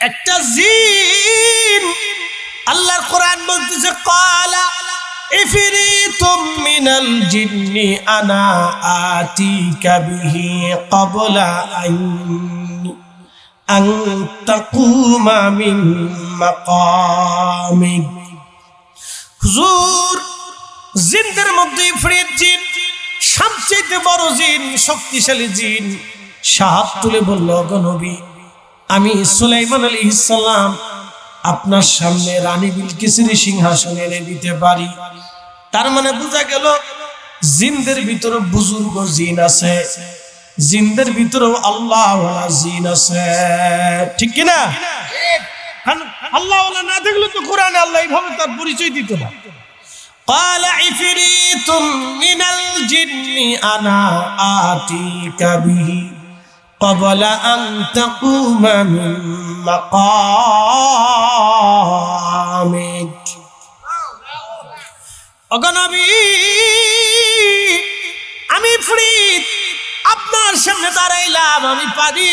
একটা জিন, আল্লাহর কোরআন বলতেছে ক্বালা ইফরিতুম মিনাল জিন্নি আনা আতিকা বিহি ক্বাবলা আন তাকুমা মিন মাকামিক। হুজুর, জিনদের মধ্যে ইফরিত জিন সবচেয়ে বড় জিন, শক্তিশালী জিন, হাত তুলে বলল, গো নবী, আমি সুলাইমান আলাইহিস সালাম আপনার সামনে রানী বিলকিসের সিংহাসন এনে দিতে পারি। তার মানে বোঝা গেল জিনদের ভিতরে বুজুর্গ জিন আছে, জিনদের ভিতরেও আল্লাহওয়ালা জিন আছে, ঠিক কিনা? আল্লাহওয়ালা না দেখলে তো কোরআনে আল্লাহ এইভাবে তার পরিচয় দিত না। قال عفريت من الجن أنا آتيك به قبل أن تقوم من مقامك। ওগো নবী, আমি ইফরিত আপনার সামনে দাঁড়াইলাম, আমি পারি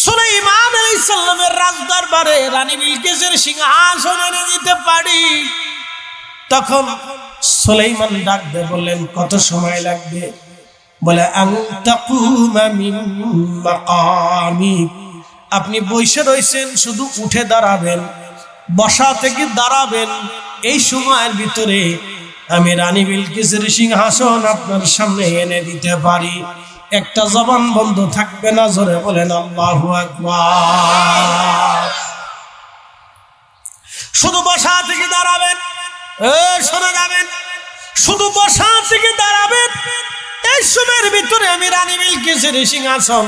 সুলাইমান আলাইহিস সালামের রাজদরবারে রানী বিলকিসের সিংহাসন এনে দিতে পারি। তখন সুলাইমান ডাক দিয়ে বললেন, কত সময় লাগবে? বলে আন তাকুমা মিন মাকামিক, আপনি বসে রয়েছেন, শুধু উঠে দাঁড়াবেন, বসা থেকে দাঁড়াবেন, এই সময়ের ভিতরে আমি রানী বিলকিসের সিংহাসন আপনার সামনে এনে দিতে পারি। একটা জবান বন্ধ থাকবে না, জোরে বলেন আল্লাহু আকবার। শুধু বসা থেকে দাঁড়াবেন, শোনা যাবেন, শুধু বসা থেকে দাঁড়াবেন, এই সময়ের ভিতরে আমি রানী বিলকিসের সিংহাসন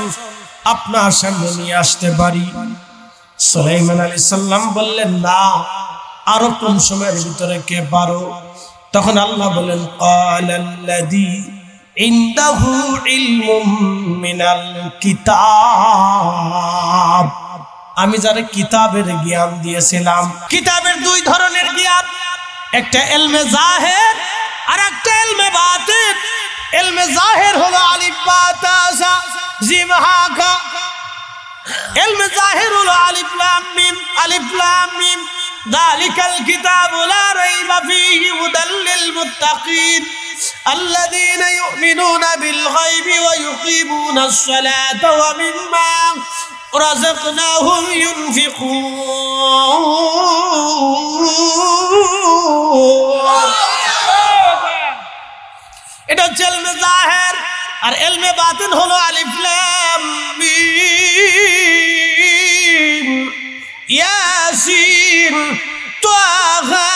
আপনার সামনে নিয়ে আসতে পারি। সুলাইমান আলাইহিস সালাম বললেন, না, আরো কম সময়ের ভিতরে কে পারো? তখন আল্লাহ বলেন, ক্বালাল্লাযী ইনদাহু ইলমুম মিনাল কিতাব, আমি যারে কিতাবের জ্ঞান দিয়েছিলাম। কিতাবের দুই ধরনের জ্ঞান, একটা ইলমে জাহির আর একটা ইলমে বাতিন। ইলমে জাহির হলো আলিফ বা তা সা জিম হা কা, ইলমে জাহির হলো আলিফ লাম মিম, আলিফ লাম মিম যালিকাল কিতাবু লা রাইবা ফীহি হুদাল লিল মুত্তাকিন الذين يؤمنون بالغيب ويقيمون الصلاة ومما رزقناهم ينفقون। এটা হচ্ছে ইলমে জাহির। আর ইলমে বাতিন হলো আলিফ লাম মিম ইয়াসিন তাহা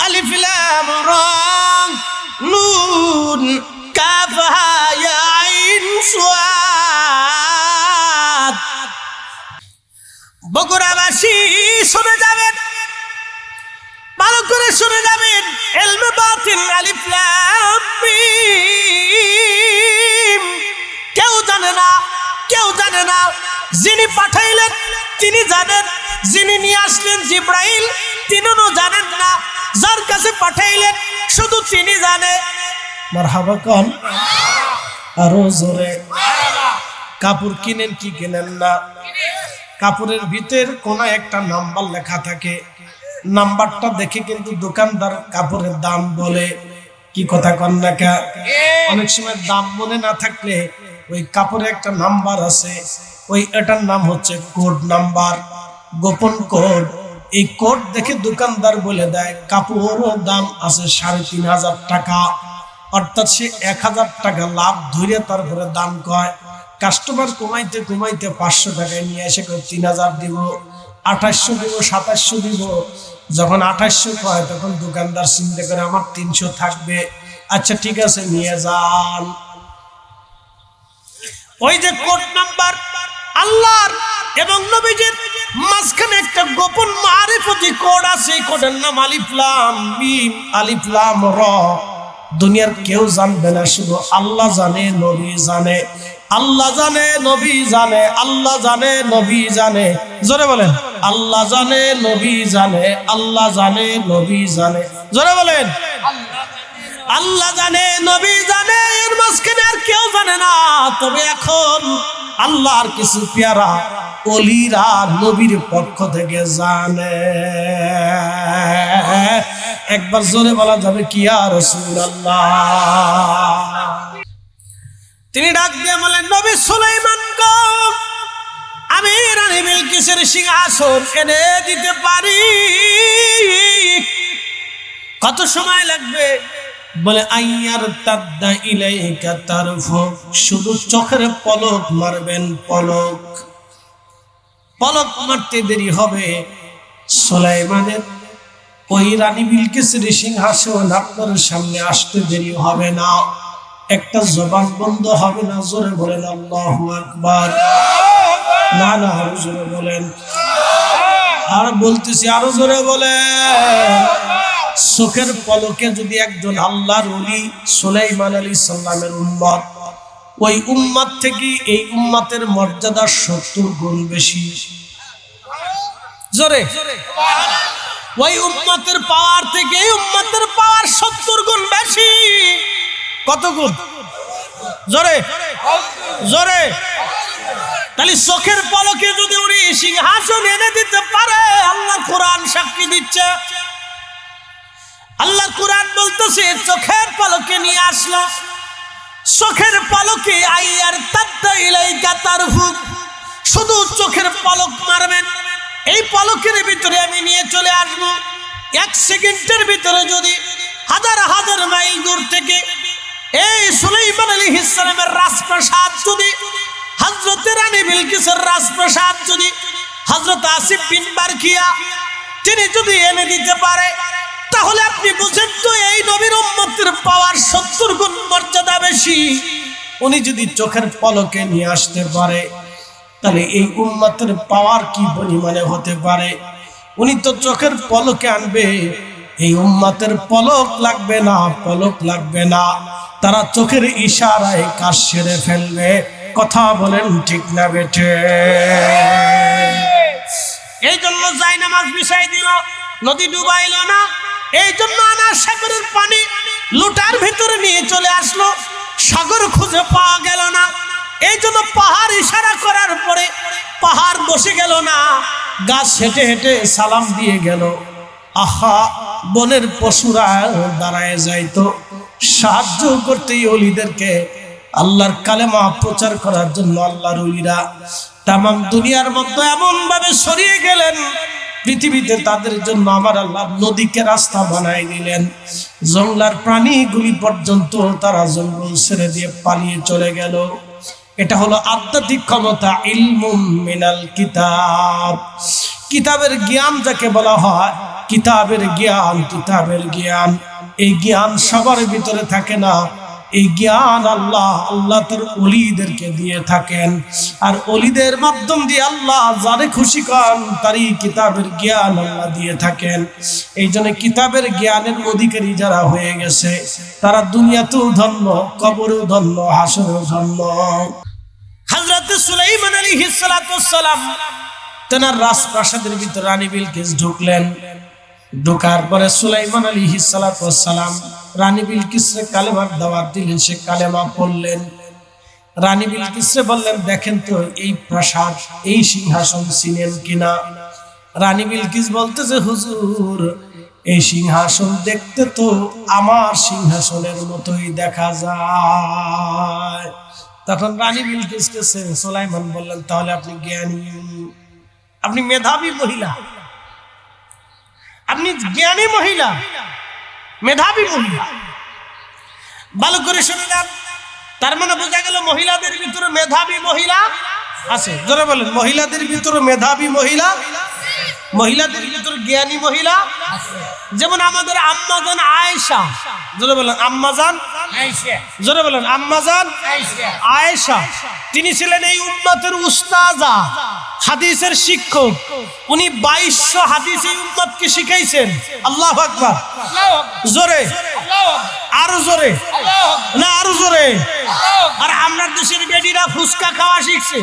আলিফ লাম রা নুন কাফ হা ইয়া আইন সাদ। বগুড়াবাসী শুনে যাবেন, ভালো করে শুনে যাবেন, ইলমে বাতিন আলিফ লাম মিম কেউ জানে না, কেউ জানে না। যিনি পাঠাইলেন তিনি জানেন, যিনি নিয়ে আসলেন জিবরাইল তিনিও জানেন না, যার কাছে পাঠাইলেন শুধু তিনি জানে। মারহাবা কোন, আরো জোরে। কাপড় কিনেন কি কিনেন না, কাপড়ের ভিতর কোন একটা নাম্বার লেখা থাকে, নাম্বারটা দেখে কিন্তু দোকানদার কাপড়ের দাম বলে। কি কথা কন না কা? অনেক সময় দাম মনে না থাকলে ওই কাপড়ে একটা নাম্বার আছে, ওই এটার নাম হচ্ছে কোড নাম্বার, গোপন কোড। এই কোড দেখে দোকানদার বলে দেয় কাপড়ের দাম আছে ৩৫০০ টাকা, অর্থাৎ সে ১০০০ টাকা লাভ ধরে তারপরে দাম কয়। কাস্টমার কমাইতে কমাইতে ৫০০ টাকায় নিয়ে এসে ৩০০০ দিব, ২৮০০ দিব, ২৭০০ দিব। যখন ২৮০০ কয় তখন দোকানদার চিন্তা করে আমার ৩০০ থাকবে, আচ্ছা ঠিক আছে নিয়ে যান। ওই যে কোড নাম্বার, আল্লাহর এবং নবীজির মাঝখানে একটা গোপন মারিফতি কোড আছে, কোডের নাম আলিফ লাম মিম, আলিফ লাম র। দুনিয়ার কেউ জানবে না, শুধু আল্লাহ জানে, নবী জানে। আল্লাহ জানে, নবী জানে, আল্লাহ জানে, নবী জানে। জোরে বলেন আল্লাহ জানে, নবী জানে, আল্লাহ জানে, নবী জানে। জোরে বলেন আল্লাহ জানে, নবী জানে, এর মাঝখানে আর কেউ জানে না। তবে এখন আল্লাহর কিছু পেয়ারা ওলিরা নবীর পক্ষ থেকে জানে। একবার জোরে বলা যাবে কি ইয়া রাসূলুল্লাহ। তিনি ডাক দিয়ে বলেন, নবী সুলাইমান গো, আমি রানী বিলকিসের সিংহাসন এনে দিতে পারি। কত সময় লাগবে? বলে আইয়ার তাদ্দা ইলাইকা তারফুক, শুধু চোখের পলক মারবেন, পলক পলক মারতে দেরি হবে। সুলাইমানের ওই রানী বিলকিসের সিংহাসন আপনার সামনে আসতে দেরি হবে না, একটা জবান বন্ধ হবে না। জোরে বলেন আল্লাহু আকবার। না না, আরো জোরে বলেন। আর বলতেছি, আরো জোরে বলেন। চোখের পলকে যদি একজন আল্লাহর ওলি সুলাইমান আলাইহিস সালামের উম্মত, ওই উম্মত থেকে এই উম্মতের মর্যাদা 70 গুণ বেশি। জোরে, ওই উম্মতের পাওয়ার থেকে এই উম্মতের পাওয়ার 70 গুণ বেশি। কত গুণ? জোরে জোরে। তাহলে চোখের পলকে যদি উনি সিংহাসন এনে দিতে পারে, আল্লাহ কোরআন সাক্ষী দিচ্ছে। আল্লাহ কোরআন বলতেছে চোখের পলকে নিয়ে আসলো। চোখের পলকে আইয়ার তাদ্দা ইলাইকা তারফুক, শুধু চোখের পলক মারবেন, এই পলকের ভিতরে আমি নিয়ে চলে আসব। 1 সেকেন্ডের ভিতরে যদি হাজার হাজার মাইল দূর থেকে এই সুলাইমান আলাইহিস সালামের রাজপ্রাসাদ, যদি হযরত রানী বিলকিসের রাজপ্রাসাদ, যদি হযরত আসিফ বিন বারকিয়া তিনি যদি এনে দিতে পারে, তাহলে আপনি বুঝেন তো এই নবীর উম্মতের পাওয়ার 70 গুণ মর্যাদা বেশি। উনি যদি চোখের পলকে নিয়ে আসতে পারে, তাহলে এই উম্মতের পাওয়ার কি পরিমাণে হতে পারে। উনি তো চোখের পলকে আনবে, এই উম্মতের পলক লাগবে না, পলক লাগবে না, তারা চোখের ইশারায় কাজ সেরে ফেলবে। কথা বলেন ঠিক না বেঠে? এই জন্য জায়নামাজ বিছাই দিল, নদী ডুবাইল না। এই জন্য আনা সাগরের পানি লুটার ভিতরে নিয়ে চলে আসলো, সাগর খুঁজে পাওয়া গেল না। এই জন্য পাহাড় ইশারা করার পরে পাহাড় বসে গেল না, গাছ হেঁটে হেঁটে সালাম দিয়ে গেল। আহা, বনের পশুরা দাঁড়ায় যাইতো সাহায্য করতে ওলিদেরকে, আল্লাহর কালেমা প্রচার করার জন্য। আল্লাহর ওলিরা তামাম দুনিয়ার মধ্যে এমন ভাবে ছড়িয়ে গেলেন, পৃথিবীতে তাদের জন্য আমার আল্লাহ নদীকে রাস্তা বানাই দিলেন। জঙ্গলার প্রাণীগুলি পর্যন্ত তারা জঙ্গল ছেড়ে দিয়ে পালিয়ে চলে গেল। এটা হলো আধ্যাত্মিক ক্ষমতা, ইলমুম মিনাল কিতাব। কিতাবের জ্ঞান যাকে বলা হয়, কিতাবের জ্ঞান, কিতাবের জ্ঞান, এই জ্ঞান সবার ভিতরে থাকে না। এই জ্ঞান আল্লাহ তার ওলিদেরকে দিয়ে থাকেন, আর ওলিদের মাধ্যম দিয়ে আল্লাহ যারে খুশি করেন তারই কিতাবের জ্ঞান আল্লাহ দিয়ে থাকেন। এই জন্য কিতাবের জ্ঞানের অধিকারী যারা হয়ে গেছে, তারা দুনিয়াতেও ধন্য, কবরেও ধন্য, হাসরেও ধন্য। হযরত সুলাইমান আলাইহিস সালাম তেনার রাজপ্রাসাদের ভিতরে রানী বিলকিস ঢুকলেন। ঢোকার পরে সুলাইমান আলাইহিস সালাম রানী বিলকিসকে কালেমার দাওয়াত দিলেন, সে কালেমা পড়লেন। রানী বিলকিসকে বললেন, দেখেন তো এই প্রাসাদ, এই সিংহাসন চিনেন কিনা? রানী বিলকিস বলতেছে, হুজুর এই সিংহাসন দেখতে তো আমার সিংহাসনের মতোই দেখা যায়। তখন রানী বিলকিসকে সুলাইমান বললেন, তাহলে আপনি জ্ঞানী, আপনি মেধাবী মহিলা, আপনি জ্ঞানী মহিলা, মেধাবী মহিলা। ভালো করে শুনে যান, তার মানে বোঝা গেল মহিলাদের ভিতরে মেধাবী মহিলা আছে। জোরে বলেন, মহিলাদের ভিতরে মেধাবী মহিলা, মহিলাদের ভিতরে জ্ঞানী মহিলা আছে। যেমন আমাদের আম্মাজান আয়েশা, জোরে বলেন আম্মাজান আয়েশা, জোরে বলেন আম্মাজান আয়েশা। তিনি ছিলেন এই উম্মতের উস্তাজা, হাদিসের শিক্ষক। উনি 2200 হাদিস এই উম্মতকে শিখাইছেন। আল্লাহু আকবার। জোরে, আরো জোরে, না আরো জোরে। আর আমরা দেশের বেটিরা ফুচকা খাওয়া শিখছে।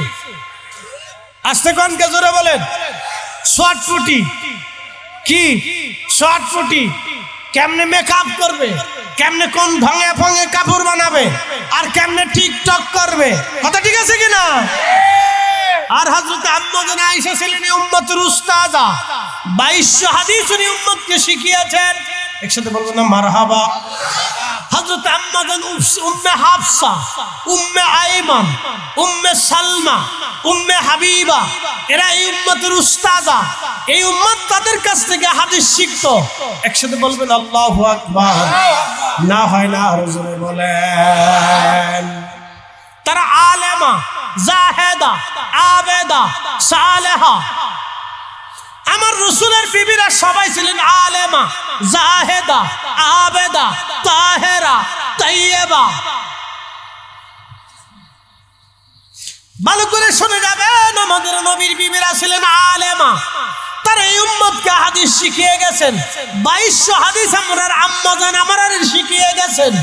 আস্তে কনকে জোরে বলেন। শর্ট ফুটি কি? শর্ট ফুটি কেমনে মেকআপ করবে, কেমনে কোন ঢঙে ফঙে কাপড় বানাবে, আর কেমনে টিকটক করবে। কথা ঠিক আছে কিনা? আর হযরত আম্মা জান আয়েশা ছিলেন উম্মতের উস্তাদা, 2200 হাদিস উনি উম্মতকে শিখিয়েছেন। একসাথে বলবো না মারহাবা। হযরত আম্মা জান উম্মে হাফসা, উম্মে আইমান, উম্মে সালমা, উম্মে হাবিবা, এরা এই উম্মতের উস্তাদা। এই উম্মত তাদের কাছ থেকে হাদিস শিখতো। একসাথে বলবেন আল্লাহু আকবার। না হয় না, আরো জোরে বলেন। তারা আলেমা, জাহেদা, আবেদা, সালেহা। আমার রাসূলের বিবিরা সবাই ছিলেন আলেমা, জাহেদা, আবেদা, তাহেরা, তাইয়্যিবা। ভালো করে শুনে যাবেন, আমাদের নবীর বিবিরা ছিলেন আলেমা। তারা এই উম্মতকে হাদিস শিখিয়ে গেছেন। 2200 হাদিস আমরার আম্মা জান আমাদের শিখিয়ে গেছেন।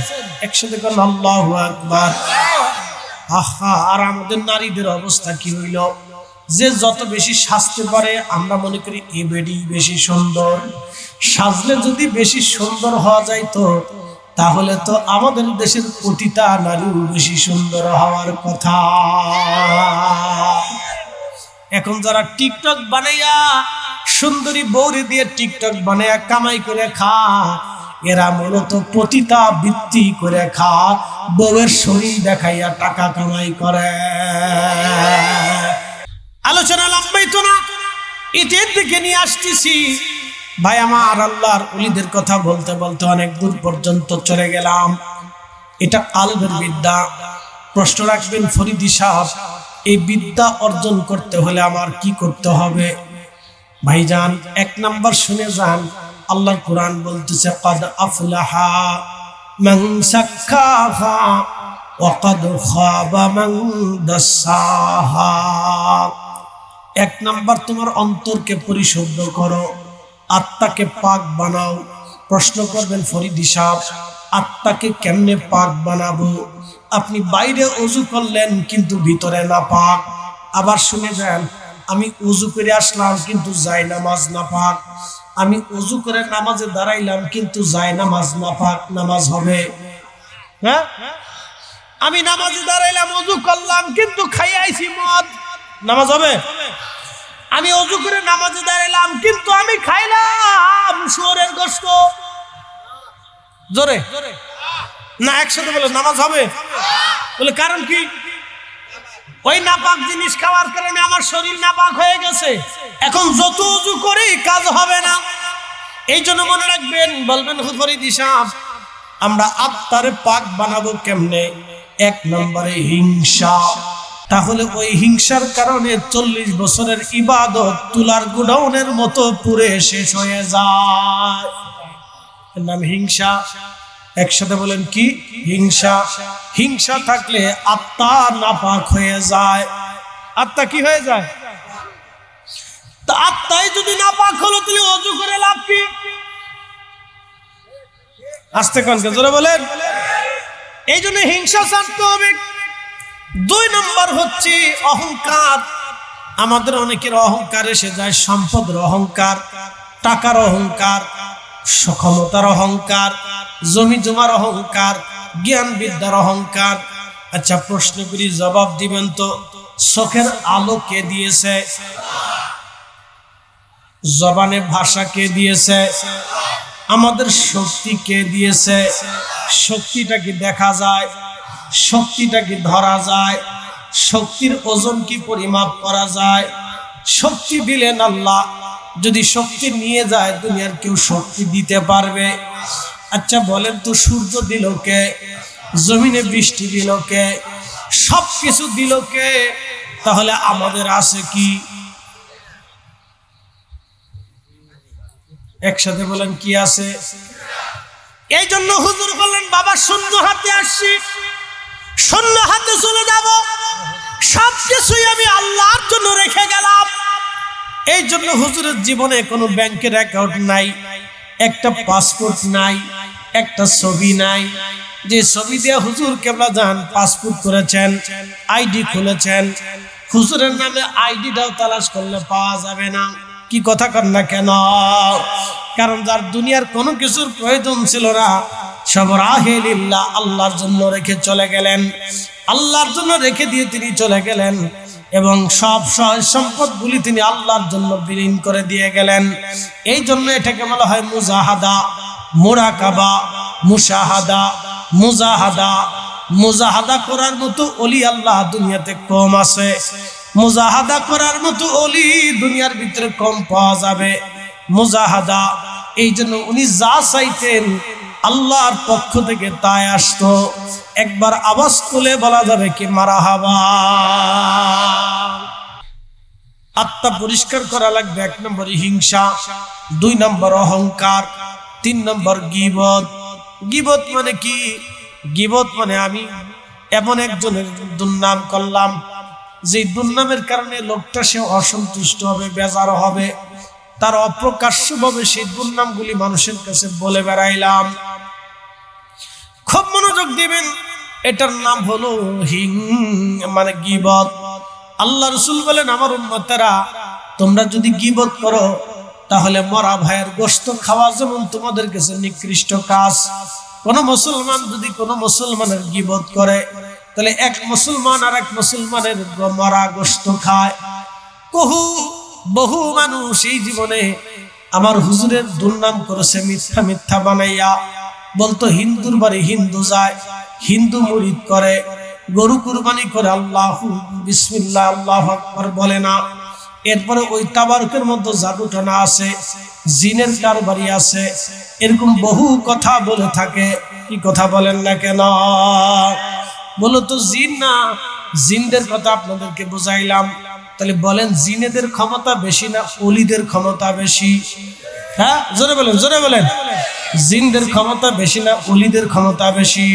একসাথে বলেন আল্লাহু আকবার। আহা, আর আমাদের নারীদের অবস্থা কি হইল? যে যত বেশি সাজতে পারে আমরা মনে করি এ বেডি বেশি সুন্দর। সাজলে যদি বেশি সুন্দর হওয়া যায় তো তাহলে তো আমাদের দেশের প্রতিটা নারীও বেশি সুন্দর হওয়ার কথা। এখন যারা টিকটক বানাইয়া সুন্দরী বৌরি দিয়ে টিকটক বানাইয়া কামাই করে খায়, এরা মূলত পতিতা বৃত্তি করে খা, বউয়ের শরীর দেখাইয়া টাকা কামাই করে। আলোচনা লম্বাইতো না, ইটের দিকে নিয়ে আসতেছি। ভাই আমার, আল্লাহর ওলিদের কথা বলতে বলতে অনেক দূর পর্যন্ত চলে গেলাম। এটা কালবের বিদ্যা। প্রশ্ন রাখবেন ফরিদি সাহেব, এই বিদ্যা অর্জন করতে হলে আমার কি করতে হবে? ভাইজান, 1 নাম্বার শুনে যান। আল্লাহর কোরআন বলতেছে ক্বাদ আফলাহা মান সাক্কাহা ওয়া ক্বাদ খাবা মান দাসাহা। 1 নাম্বার, তোমার অন্তরকে পরিশুদ্ধ করো, আত্মাকে পাক বানাও। প্রশ্ন করবেন ফরিদি সাহেব, আত্মাকে কেমনে পাক বানাবো? আপনি বাইরে ওযু করলেন কিন্তু ভিতরে না পাক। আবার শুনে যান, আমি ওযু করে আসলাম কিন্তু যায় নামাজ না পাক। আমি ওযু করে নামাজে দাঁড়াইলাম কিন্তু যায় নামাজ না পাক, নামাজ হবে? হ্যাঁ, আমি নামাজে দাঁড়াইলাম, ওযু করলাম কিন্তু খাই আইছি মদ, নামাজ হবে? আমি ওযু করে নামাজে দাঁড়াইলাম কিন্তু আমি খাইলাম শুয়োরের গোশত, জোরে না একসাথে বলে নামাজ হবে? বলে কারণ কি? ওই নাপাক জিনিস খাওয়ার কারণে আমার শরীর নাপাক হয়ে গেছে। এখন যত ওযু করি কাজ হবে না। এই জন্য মনে রাখবেন, বলবেন ফরিদি সাহেব আমরা আত্মারে পাক বানাবো কেমনে? 1 নম্বরে হিংসা। তাহলে ওই হিংসার কারণে 40 বছরের ইবাদত তুলার গোডাউনের মতো পুড়ে শেষ হয়ে যায়। এর নাম হিংসা। একসাথে বলেন কি? হিংসা। হিংসা থাকলে আত্মা নাপাক হয়ে যায়। আত্মা কি হয়ে যায়? তা আত্মাই যদি নাপাক হলো তাহলে ওযু করে লাভ কি? আস্তে কানকে জোরে বলেন। এই জন্য হিংসা ছাড়তে হবে। 2 নম্বর হচ্ছে অহংকার। আমাদের অনেকের অহংকার এসে যায়, সম্পদের অহংকার, টাকার অহংকার, সক্ষমতার অহংকার, জমি জমার অহংকার, জ্ঞান বিদ্যার অহংকার। আচ্ছা প্রশ্ন করি, জবাব দিবেন তো, চোখের আলো কে দিয়েছে? জবানে ভাষা কে দিয়েছে? আমাদের শক্তি কে দিয়েছে? শক্তিটা কি দেখা যায়? শক্তিটা কি ধরা যায়? শক্তির ওজন কি পরিমাপ করা যায়? শক্তি দিলেন আল্লাহ, যদি শক্তি নিয়ে যায় দুনিয়ার কেউ শক্তি দিতে পারবে? আচ্ছা বলেন তো, সূর্য দিল কে? জমিনে বৃষ্টি দিল কে? সব কিছু দিল কে? তাহলে আমাদের আছে কি? একসাথে বলেন কি আছে? এই জন্য হুজুর বললেন, বাবা শূন্য হাতে আসছি, শূন্য হাতে চলে যাব, সব কিছুই আমি আল্লাহর জন্য রেখে গেলাম। এই জন্য হুজুরের জীবনে কোনো ব্যাংকের অ্যাকাউন্ট নাই, একটা পাসপোর্ট নাই, একটা ছবি নাই। যে ছবি দিয়ে হুজুর কেবলা যান পাসপোর্ট করেছেন, আইডি খুলেছেন, হুজুরের নামে আইডিটাও তালাশ করলে পাওয়া যাবে না। কি কথা কর না কেন? কারণ যার দুনিয়ার কোনো কিছুর প্রয়োজন ছিল না, সব রাহে লিল্লাহ, আল্লাহর জন্য রেখে চলে গেলেন, আল্লাহর জন্য রেখে দিয়ে তিনি চলে গেলেন। এবং সব সহায় সম্পদগুলি তিনি আল্লাহর জন্য বিলীন করে দিয়ে গেলেন। এই জন্য এটাকে বলা হয় মুজাহাদা, মুরাকাবা, মুশাহাদা, মুজাহাদা। মুজাহাদা করার মতো ওলি আল্লাহ দুনিয়াতে কম আছে, মুজাহাদা করার মতো ওলি দুনিয়ার ভিতরে কম পাওয়া যাবে। মুজাহাদা, এই জন্য উনি যা চাইতেন আল্লাহর পক্ষ থেকে তাই আসতো। একবার আওয়াজ তুলে বলা যাবে কি মারহাবা। আত্মা পরিষ্কার করা লাগবে। 1 নম্বর হিংসা, 2 নম্বর অহংকার, 3 নম্বর গীবত। গীবত মানে কি? গীবত মানে আমি এমন একজনের দুর্নাম করলাম যে দুর্নামের কারণে লোকটা সে অসন্তুষ্ট হবে, বেজার হবে, তার অপ্রকাশ্যভাবে সেই দুর্নামগুলি মানুষের কাছে বলে বেড়াইলাম। খুব মনোযোগ দিবেন, এটার নাম হলো মানে গীবত। আল্লাহ রাসূল বলেন, আমার উম্মতেরা তোমরা যদি গীবত করো তাহলে মরা ভাইয়ের গোশত খাওয়া যেমন তোমাদের কাছে নিকৃষ্ট কাজ। কোন মুসলমান যদি কোন মুসলমানের গীবত করে তাহলে এক মুসলমান আর এক মুসলমানের মরা গোশত খায়। বহু মানুষ এই জীবনে আমার হুজুরের দুর্নাম করেছে মিথ্যা মিথ্যা বানাইয়া। বলতো হিন্দুর বাড়ি হিন্দু যায়, হিন্দু মুরিদ করে, গরু কুরবানি করে আল্লাহু বিসমিল্লাহ আল্লাহু আকবার বলে না। এরপরে ওই তাবারকের মধ্যে জাদুটনা আছে, জিনের কারবারি আছে, এরকম বহু কথা বলে থাকে। কি কথা বলেন না কেন? বলো তো জিন না, জিনদের কথা আপনাদেরকে বুঝাইলাম। তাহলে বলেন জিনেদের ক্ষমতা বেশি না ওলিদের ক্ষমতা বেশি? হ্যাঁ, জোরে বলেন, জোরে বলেন। জিনদের ক্ষমতা বেশি না ওলিদের ক্ষমতা বেশি?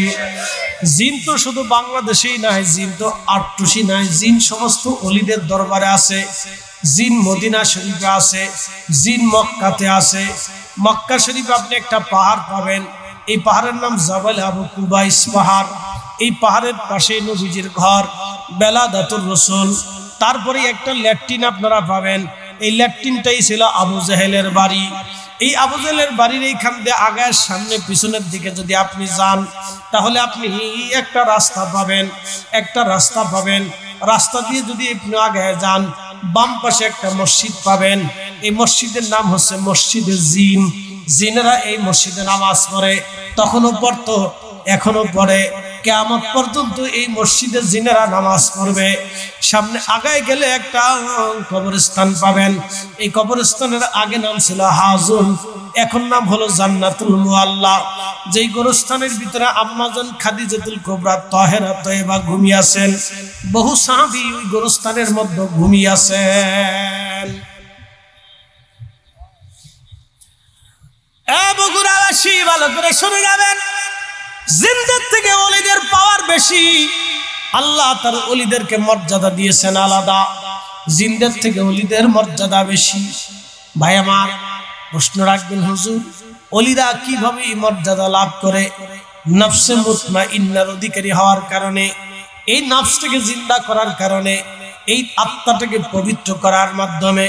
জিন তো শুধু বাংলাদেশেই নাই, জিন তো আটটুসি নাই, জিন সমস্ত ওলিদের দরবারে আছে। জিন মদিনা শরীফে আছে, জিন মক্কাতে আছে। মক্কা শরীফে আপনি একটা পাহাড় পাবেন, এই পাহাড়ের নাম জাবাল আবু কুবাইস পাহাড়। এই পাহাড়ের পাশে নবীজির ঘর, বেলাদাতুর রাসূল। তারপরে একটা ল্যাট্রিন আপনারা পাবেন, এই ল্যাট্রিনটাই ছিল আবু জাহেলের বাড়ি। এই আবু জাহেলের বাড়ির এইখান দিয়ে আগায় সামনে পিছনের দিকে যদি আপনি যান তাহলে আপনি একটা রাস্তা পাবেন, একটা রাস্তা পাবেন। রাস্তা দিয়ে যদি আপনি আগায় যান বাম পাশে একটা মসজিদ পাবেন। এই মসজিদের নাম হচ্ছে মসজিদে জিন। জিনেরা এই মসজিদে নামাজ পড়ে, তখনও পড়তো, এখনো পড়ে, কিয়ামত পর্যন্ত এই মসজিদে জিনেরা নামাজ পড়বে। সামনে আগায় গেলে একটা কবরস্থান পাবেন। এই কবরস্থানের আগে নাম ছিল হাজুন, এখন নাম হলো জান্নাতুল মুআল্লা। যেই গোরস্থানের ভিতরে আম্মাজান খাদিজাতুল কুবরা তাহেরা তয়্যিবা ঘুমিয়েছেন। বহু সাহাবী ওই গোরস্থানের মধ্যে ঘুমিয়েছেন। বগুড়াবাসী ভালো করে শুনে যাবেন, জিনদের থেকে ওলিদের পাওয়ার বেশি। আল্লাহ তার ওলিদেরকে মর্যাদা দিয়েছেন আলাদা, জিনদের থেকে ওলিদের মর্যাদা বেশি। ভাই আমার, প্রশ্ন রাখবেন, হুজুর ওলিরা কিভাবে মর্যাদা লাভ করে? নফসে মুতমাইন্নার অধিকারী হওয়ার কারণে, এই নফসটাকে জিন্দা করার কারণে, এই আত্মাটাকে পবিত্র করার মাধ্যমে।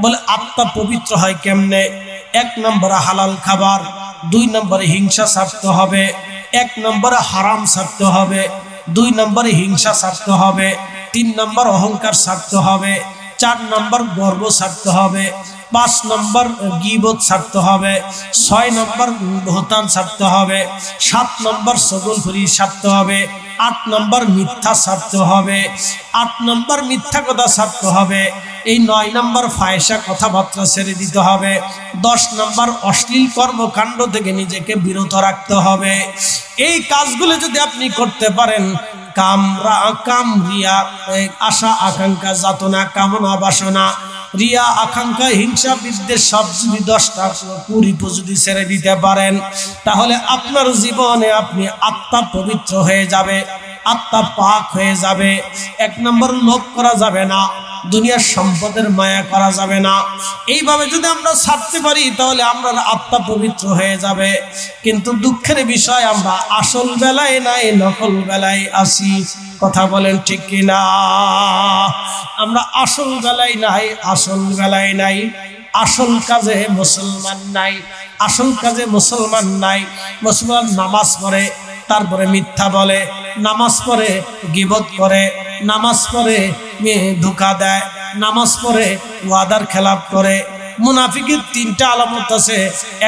বলে আত্মা পবিত্র হয় কেমনে? 1 নম্বরে হালাল খাবার, 2 নম্বরে হিংসা ছাড়তে হবে, 1 নম্বরে হারাম ছাড়তে হবে, 2 নম্বরে হিংসা ছাড়তে হবে, 3 নম্বর অহংকার ছাড়তে হবে, 4 নম্বর গর্ব ছাড়তে হবে, 5 নম্বর গীবত ছাড়তে হবে, 6 নম্বর বহতান ছাড়তে হবে, 7 নম্বর চগলখুরি ছাড়তে হবে, 8 নম্বর মিথ্যা ছাড়তে হবে, 8 নম্বর মিথ্যা কথা ছাড়তে হবে, এই 9 নম্বর ফায়সা কথাবার্তা ছেড়ে দিতে হবে, 10 নম্বর অশ্লীল কর্মকাণ্ড থেকে নিজেকে বিরত রাখতে হবে। এই কাজগুলো যদি আপনি করতে পারেন, কাম রিয়া, আশা আকাঙ্ক্ষা, যাতনা, কামনা বাসনা, রিয়া আকাঙ্ক্ষা, হিংসা বিদ্বেষ সব যদি 10টা কুরিপু যদি ছেড়ে দিতে পারেন তাহলে আপনার জীবনে আপনি আত্মা পবিত্র হয়ে যাবে, আত্মা পাক হয়ে যাবে। 1 নম্বর লোভ করা যাবে না, দুনিয়ার সম্পদের মায়া করা যাবে না। এইভাবে যদি আমরা ছাড়তে পারি তাহলে আমরা আত্মা পবিত্র হয়ে যাবে। কিন্তু দুঃখের বিষয়, আমরা আসল বেলায় নাই, নকল বেলায় আছি। কথা বলেন ঠিক কিনা? আমরা আসল বেলায় নাই, আসল বেলায় নাই, আসল কাজে মুসলমান নাই, আসল কাজে মুসলমান নাই। মুসলমান নামাজ পড়ে, তারপরে মিথ্যা বলে, নামাজ পড়ে গীবত করে, নামাজ পড়ে মেয়ে ধোঁকা দেয়, নামাজ পড়ে ওয়াদার খেলাপ করে। মুনাফিকের তিনটা আলামত আছে।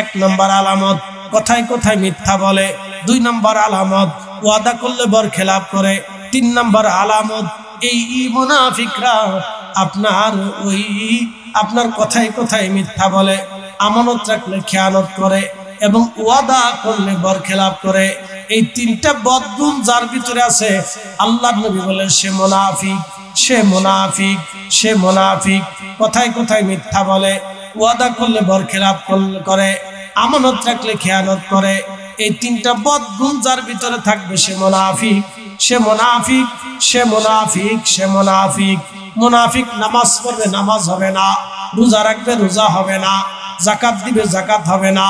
1 নম্বর আলামত কথায় কথায় মিথ্যা বলে। 2 নম্বর আলামত ওয়াদা করলে বর খেলাপ করে। 3 নম্বর আলামত এই মুনাফিকরা আপনার কথায় কথায় মিথ্যা বলে, আমানত রাখলে খেয়ানত করে এবং ওয়াদা করলে বর খেলাপ করে। এই 3টা বদগুণ যার ভিতরে আছে, আল্লাহর নবী বলেন সে মুনাফিক, সে মুনাফিক, সে মুনাফিক। কথায় কথায় মিথ্যা বলে, ওয়াদা করলে বর খেলাপ করে, আমানত রাখলে খেয়ানত করে। এই 3টা বদগুণ যার ভিতরে থাকবে সে মুনাফিক, সে মুনাফিক, সে মুনাফিক, সে মুনাফিক। মুনাফিক নামাজ পড়বে নামাজ হবে না, রোজা রাখবে রোজা হবে না, যাকাত দিবে যাকাত হবে না,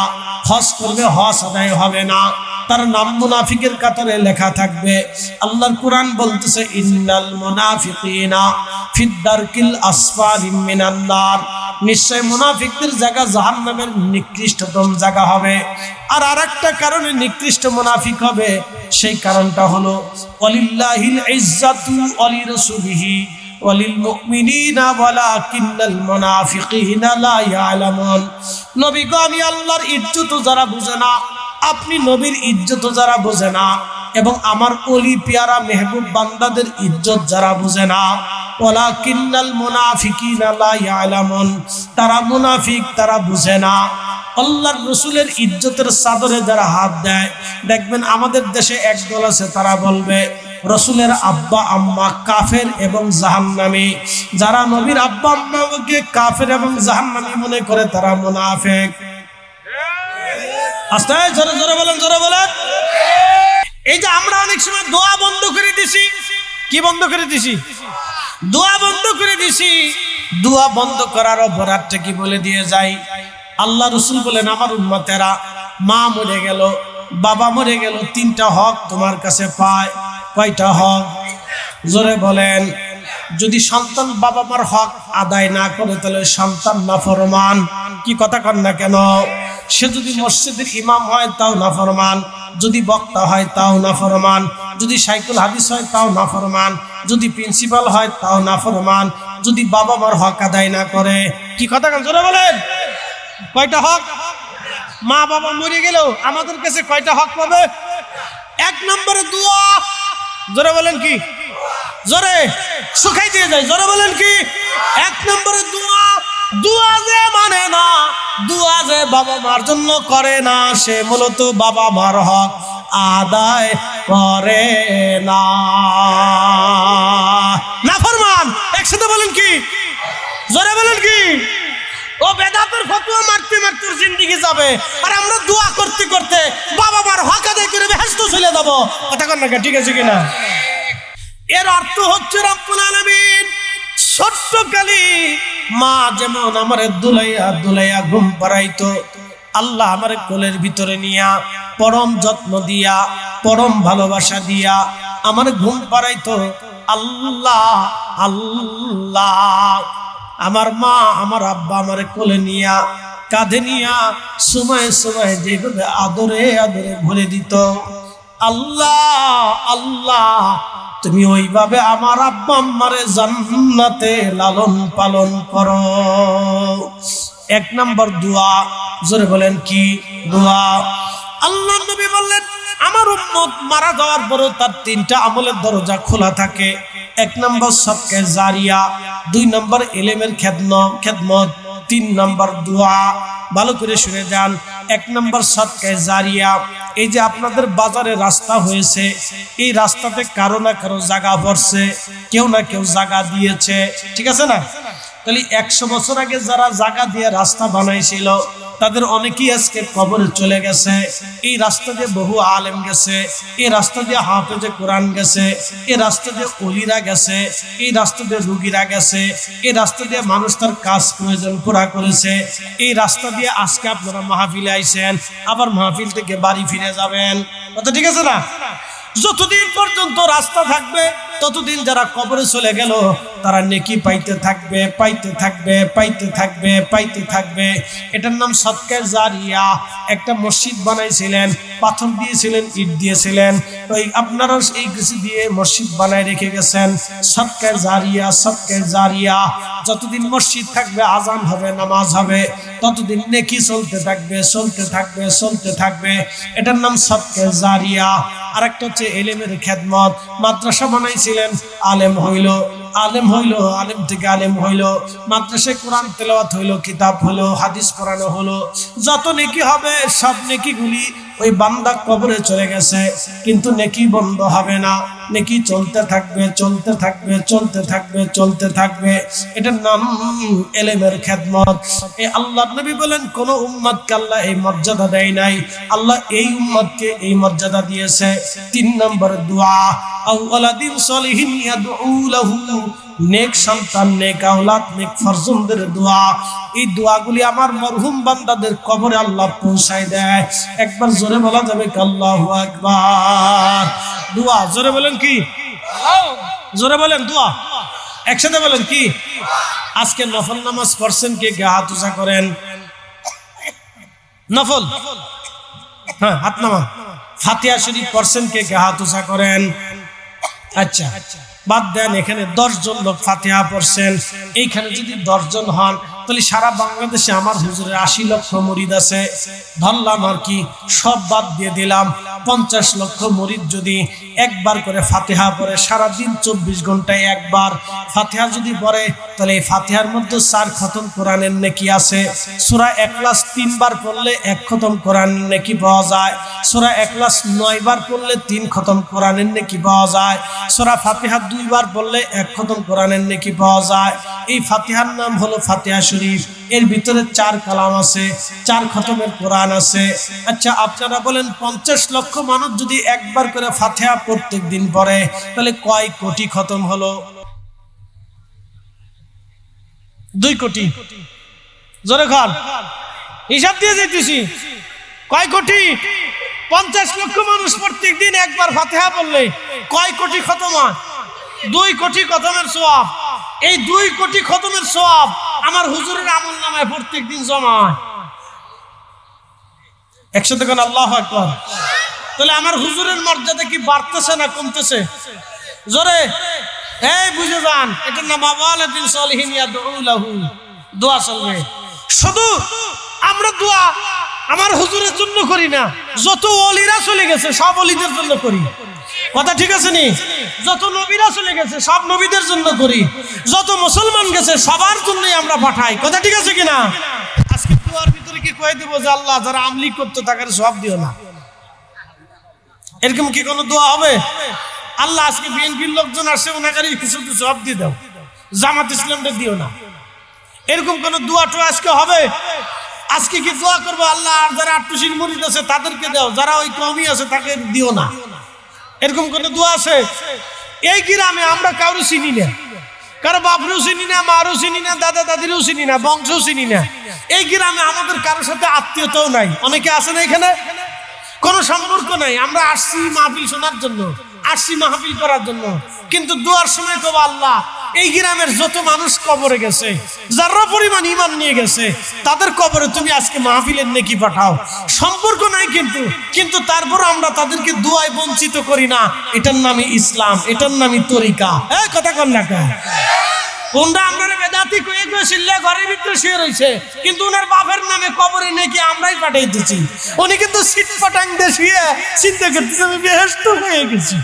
হজ করবে হজ আদায় হবে না, তার নাম মুনাফিকের কাতারে লেখা থাকবে। আল্লাহর কোরআন বলতেছে ইন্নাল মুনাফিকিনা ফিদ দারকিল আসফালি মিনান নার, নিশ্চয় মুনাফিকদের জায়গা জাহান্নামের নিকৃষ্টতম জায়গা হবে। আর আরেকটা কারণে নিকৃষ্ট মুনাফিক হবে, সেই কারণটা হলো ওয়ালিল্লাহিল ইজ্জাতু ওয়ালি রাসূলিহি ওয়ালিল মুমিনিনা ওয়ালাকিন্নাল মুনাফিকিনা লা ইয়ালামুন। নবী গো আমি আল্লাহর ইজ্জত যারা বুঝে না, আপনি নবীর ইজ্জত যারা বোঝে না, এবং আমার ওলি পিয়ারা মেহবুব বান্দাদের ইজ্জত যারা বোঝে না, ওয়ালাকিন্নাল মুনাফিকিনা লা ইয়ালামুন, তারা মুনাফিক, তারা বুঝে না। আল্লাহর রাসূলের ইজ্জতের চাদরে যারা হাত দেয়, দেখবেন আমাদের দেশে একদল আছে, তারা বলবে রাসূলের আব্বা আম্মা কাফের এবং জাহান্নামী। যারা নবীর আব্বা আম্মাকে কাফের এবং জাহান্নামী মনে করে তারা মুনাফিক। আস্তে জোরে জোরে বলেন, জোরে বলেন। এই যে আমরা অনেক সময় দোয়া বন্ধ করে দিছি, কি বন্ধ করে দিছি? দোয়া বন্ধ করে দিছি। দোয়া বন্ধ করার অপরাধটা কি বলে দিয়ে যাই? আল্লাহ রাসূল বলেন আমার উম্মতেরা, মা মরে গেল, বাবা মরে গেল, 3টা হক তোমার কাছে পায়। কয়টা হক? জোরে বলেন। যদি সন্তান বাবা মার হক আদায় না করে তাহলে সন্তান নাফরমান। কি কথা কন না কেন? সে যদি মসজিদের ইমাম হয় তাও নাফরমান, যদি বক্তা হয় তাও নাফরমান, যদি শাইখুল হাদিস হয় তাও নাফরমান, যদি প্রিন্সিপাল হয় তাও নাফরমান, যদি বাবা মার হক আদায় না করে। কি কথা কন? জোরে বলেন। কয়টা হক? মা বাবা মরে গেল আমাদের কাছে কয়টা হক পাবে? 1 নম্বরে দোয়া। জোরে বলেন। কি জোরে? শুকাই দিয়ে যায়। জোরে বলেন। কি 1 নম্বরে দোয়া। দোয়া যে মানে না, দোয়া যে বাবা মার জন্য করে না, সে মূলত বাবা মার হক আদায় করে না, নাফরমান। একসাথে বলেন। কি জোরে বলেন। কি ও বেদাতের ফতোয়া মারতে মারতে জিন্দেগি যাবে, আর আমরা দোয়া করতে করতে বাবা মার হক আদায় করে বেহেশতে চলে যাব। কথা কন না? ঠিক আছে কিনা? এর অর্থ হচ্ছে রব্বুল আলামিন ছোট্টকালে মা যেমন আমারে দুলাইয়া দুলাইয়া ঘুম পাড়াইতো, আল্লাহ আমার কোলের ভিতরে নিয়া পরম যত্ন দিয়া পরম ভালোবাসা দিয়া আমার ঘুম পাড়াইতো। আল্লাহ আল্লাহ আমার মা আমার আব্বা আমার কোলে নিয়া কাঁধে নিয়া সময় সময় যেভাবে আদরে আদরে ভরে দিত, আল্লাহ আল্লাহ তুমি ওইভাবে আমার আব্বা আম্মারে জান্নাতে লালন পালন করো। 1 নম্বর দোয়া। জোরে বলেন। কি দোয়া? আল্লাহর নবী বললেন আমার উম্মত মারা যাওয়ার পরও তার 3টা আমলের দরজা খোলা থাকে। 1 নম্বর সদকা জারিয়া, 2 নম্বর ইলমের খেদমত, 3 নম্বর দোয়া। ভালো করে শুনে যান। 1 নম্বর সদকা জারিয়া। এই যে আপনাদের বাজারে রাস্তা হয়েছে, এই রাস্তাতে কারো না কারো জায়গা পড়ছে, কেউ না কেউ জায়গা দিয়েছে, ঠিক আছে না? তাহলে 100 বছর আগে যারা জায়গা দিয়ে রাস্তা বানাইছিল তাদের অনেকেই আজকে কবরে চলে গেছে। এই রাস্তা দিয়ে বহু আলেম গেছে, এই রাস্তা দিয়ে হাফেজে কোরআন গেছে, এই রাস্তা দিয়ে ওলিরা গেছে, এই রাস্তা দিয়ে রুগীরা গেছে, এই রাস্তা দিয়ে মানুষ তার কাজ প্রয়োজন পুরা করেছে। এই রাস্তা দিয়ে আজকে আপনারা মাহফিলে আইছেন, আবার মাহফিল থেকে বাড়ি ফিরে যাবেন। কথা ঠিক আছে না? যতদিন পর্যন্ত রাস্তা থাকবে ততদিন যারা কবরে চলে গেল তারা নেকি পাইতে থাকবে, পাইতে থাকবে, পাইতে থাকবে, পাইতে থাকবে। এটার নাম সদকা জারিয়া। একটা মসজিদ বানাইছিলেন, পাথর দিয়েছিলেন, ইট দিয়েছিলেন, ওই আপনারা এই কিছু দিয়ে মসজিদ বানায় রেখে গেছেন। সদকা জারিয়া, সদকা জারিয়া। যতদিন মসজিদ থাকবে, আজান হবে, নামাজ হবে, ততদিন নেকি চলতে থাকবে, চলতে থাকবে, চলতে থাকবে। এটার নাম সদকা জারিয়া। আরেকটা হচ্ছে এলেমের খেদমত। মাদ্রাসা বানাইছিলেন, আলেম হইল, আলেম হইল, আলেম থেকে আলেম হইল, মাদ্রাসায় কোরআন তেলাওয়াত হইল, কিতাব হলো, হাদিস পড়ানো হলো। যত নেকি হবে সব নেকিগুলি ওই বান্দা কবরে চলে গেছে, কিন্তু নেকি বন্ধ হবে না, নেকি চলতে থাকবে, চলতে থাকবে, চলতে থাকবে, চলতে থাকবে। এটার নাম এলেমের খেদমত। এই আল্লাহর নবী বলেন, কোন উম্মতকে আল্লাহ এই মর্যাদা দেয় নাই, আল্লাহ এই উম্মতকে এই মর্যাদা দিয়েছে। 3 নম্বর দোয়া, আওলাদিন সলিহিন ইয়াদউ লাহু, নেক সন্তান, নেক আওলাদ, নেক ফরজন্দের দোয়া। এই দোয়াগুলি আমার মরহুম বান্দাদের কবরে আল্লাহ পৌঁছায় দেয়। একবার জোরে বলা যাবে কি আল্লাহু আকবার? দোয়া জোরে বলেন কি? জোরে বলেন দোয়া। একসাথে বলেন কি? আজকে নফল নামাজ পড়ছেন কে? কে হাত উঁচা করেন। নফল, হ্যাঁ হাত নামান। ফাতিহা শরীফ পড়ছেন কে? কে হাত উঁচা করেন। আচ্ছা বাদ দেন, এখানে 10 জন লোক ফাতিহা পড়ছেন। এইখানে যদি 10 জন হন, তাহলে সারা বাংলাদেশে আমার হুজুরের 80 লক্ষ মুরিদ আছে। ধরলাম আর কি, সব বাদ দিয়ে দিলাম, 50 লক্ষ মুরিদ যদি একবার করে ফাতিহা পড়ে, সারাদিন 24 ঘন্টায় একবার ফাতিহা যদি পড়ে, তাহলে এই ফাতিহার মধ্যে 4 খতম কোরআনের নেকি আছে। সূরা ইখলাস 3 বার পড়লে 1 খতম কোরআনের নেকি পাওয়া যায়। সূরা ইখলাস 9 বার পড়লে 3 খতম কোরআনের নেকি পাওয়া যায়। সূরা ফাতিহা 2 বার পড়লে 1 খতম কোরআনের নেকি পাওয়া যায়। এই ফাতিহার নাম হলো ফাতিহা শরীফ। এর ভিতরে 4 কালাম আছে, 4 খতমের কোরআন আছে। আচ্ছা আপনারা বলেন, 50 লক্ষ মানুষ যদি একবার করে ফাতিহা প্রত্যেক দিন পড়ে, তাহলে কয় কোটি খতম হলো? 2 কোটি। জোরে খান, হিসাব দিয়ে যেতেছি। কয় কোটি? 50 লক্ষ মানুষ প্রত্যেক দিন একবার ফাতিহা পড়লে কয় কোটি খতম হয়? 2 কোটি খতমের সওয়াব। এই 2 কোটি খতমের সওয়াব আমার হুজুরের আমলনামায় প্রত্যেক দিন জমা হয়। একসাথে কোন আল্লাহু আকবার। তাহলে আমার হুজুরের মর্যাদা কি বাড়তেছে না কমতেছে? জোরে এই বুঝে যান, এটার নাম আওলাদিন সলিহিন ইয়াদউ লাহু। দোয়া চলবে। শুধু আমরা দোয়া আমার হুজুরের জন্য করি না, যত ওলিরা চলে গেছে সব ওলিদের জন্য করি। কথা ঠিক আছে নি? যত নবীরা চলে গেছে সব নবীদের জন্য করি। যত মুসলমান গেছে সবার জন্যই আমরা পাঠাই। কথা ঠিক আছে কিনা? আজকে দোয়ার ভিতরে কি কয়ে দিব যে আল্লাহ যারা আমলি করতে তাদের সব দিও না, এরকম কি কোনো দোয়া হবে? আল্লাহ আজকে বিএনপির লোকজন আসছে, ওনাকারই কিছু সব দিয়ে দাও, জামাত ইসলামটা দিও না, এরকম কোন দোয়া তো আজকে হবে? আজকে কি দোয়া করবো আল্লাহ আর যারা আট্টুসির মুরিদ আছে তাদেরকে দাও, যারা ওই কমই আছে তাকে দিও না, এরকম কোন দোয়া আছে? এই গ্রামে আমরা কারো চিনি না, কারো বাপরেও চিনি না, মারও চিনি না, দাদা দাদিরও চিনি না, বংশও চিনি না। এই গ্রামে আমাদের কারোর সাথে আত্মীয়তাও নাই। অনেকে আছে না এখানে, কোনো সম্পর্ক নাই। আমরা আসছি মাহফিল শোনার জন্য, আসছি মাহফিল করার জন্য, কিন্তু দোয়ার সময় তো আল্লাহ এই গ্রামের যত মানুষ কবরে গেছে, যারা পরিমাণ ঈমান নিয়ে গেছে, তাদের কবরে তুমি আজকে মাহফিলের নেকি পাঠাও। সম্পর্ক নাই কিন্তু তারপর আমরা তাদেরকে দোয়ায় বঞ্চিত করি না। এটার নামই ইসলাম, এটার নামই তরিকা। এই কথা কন না কেন? কোনটা আমরা বেদাতি কয়ে গেছিলে ঘরের ভিতরে শুয়ে রয়েছে, কিন্তু ওনার বাপের নামে কবরে নেকি আমরাই পাঠাই দিচ্ছি। উনি কিন্তু সিট পাটাং দিয়ে শুয়ে চিন্তা করতেছে আমি বেহেশত হয়ে গেছি।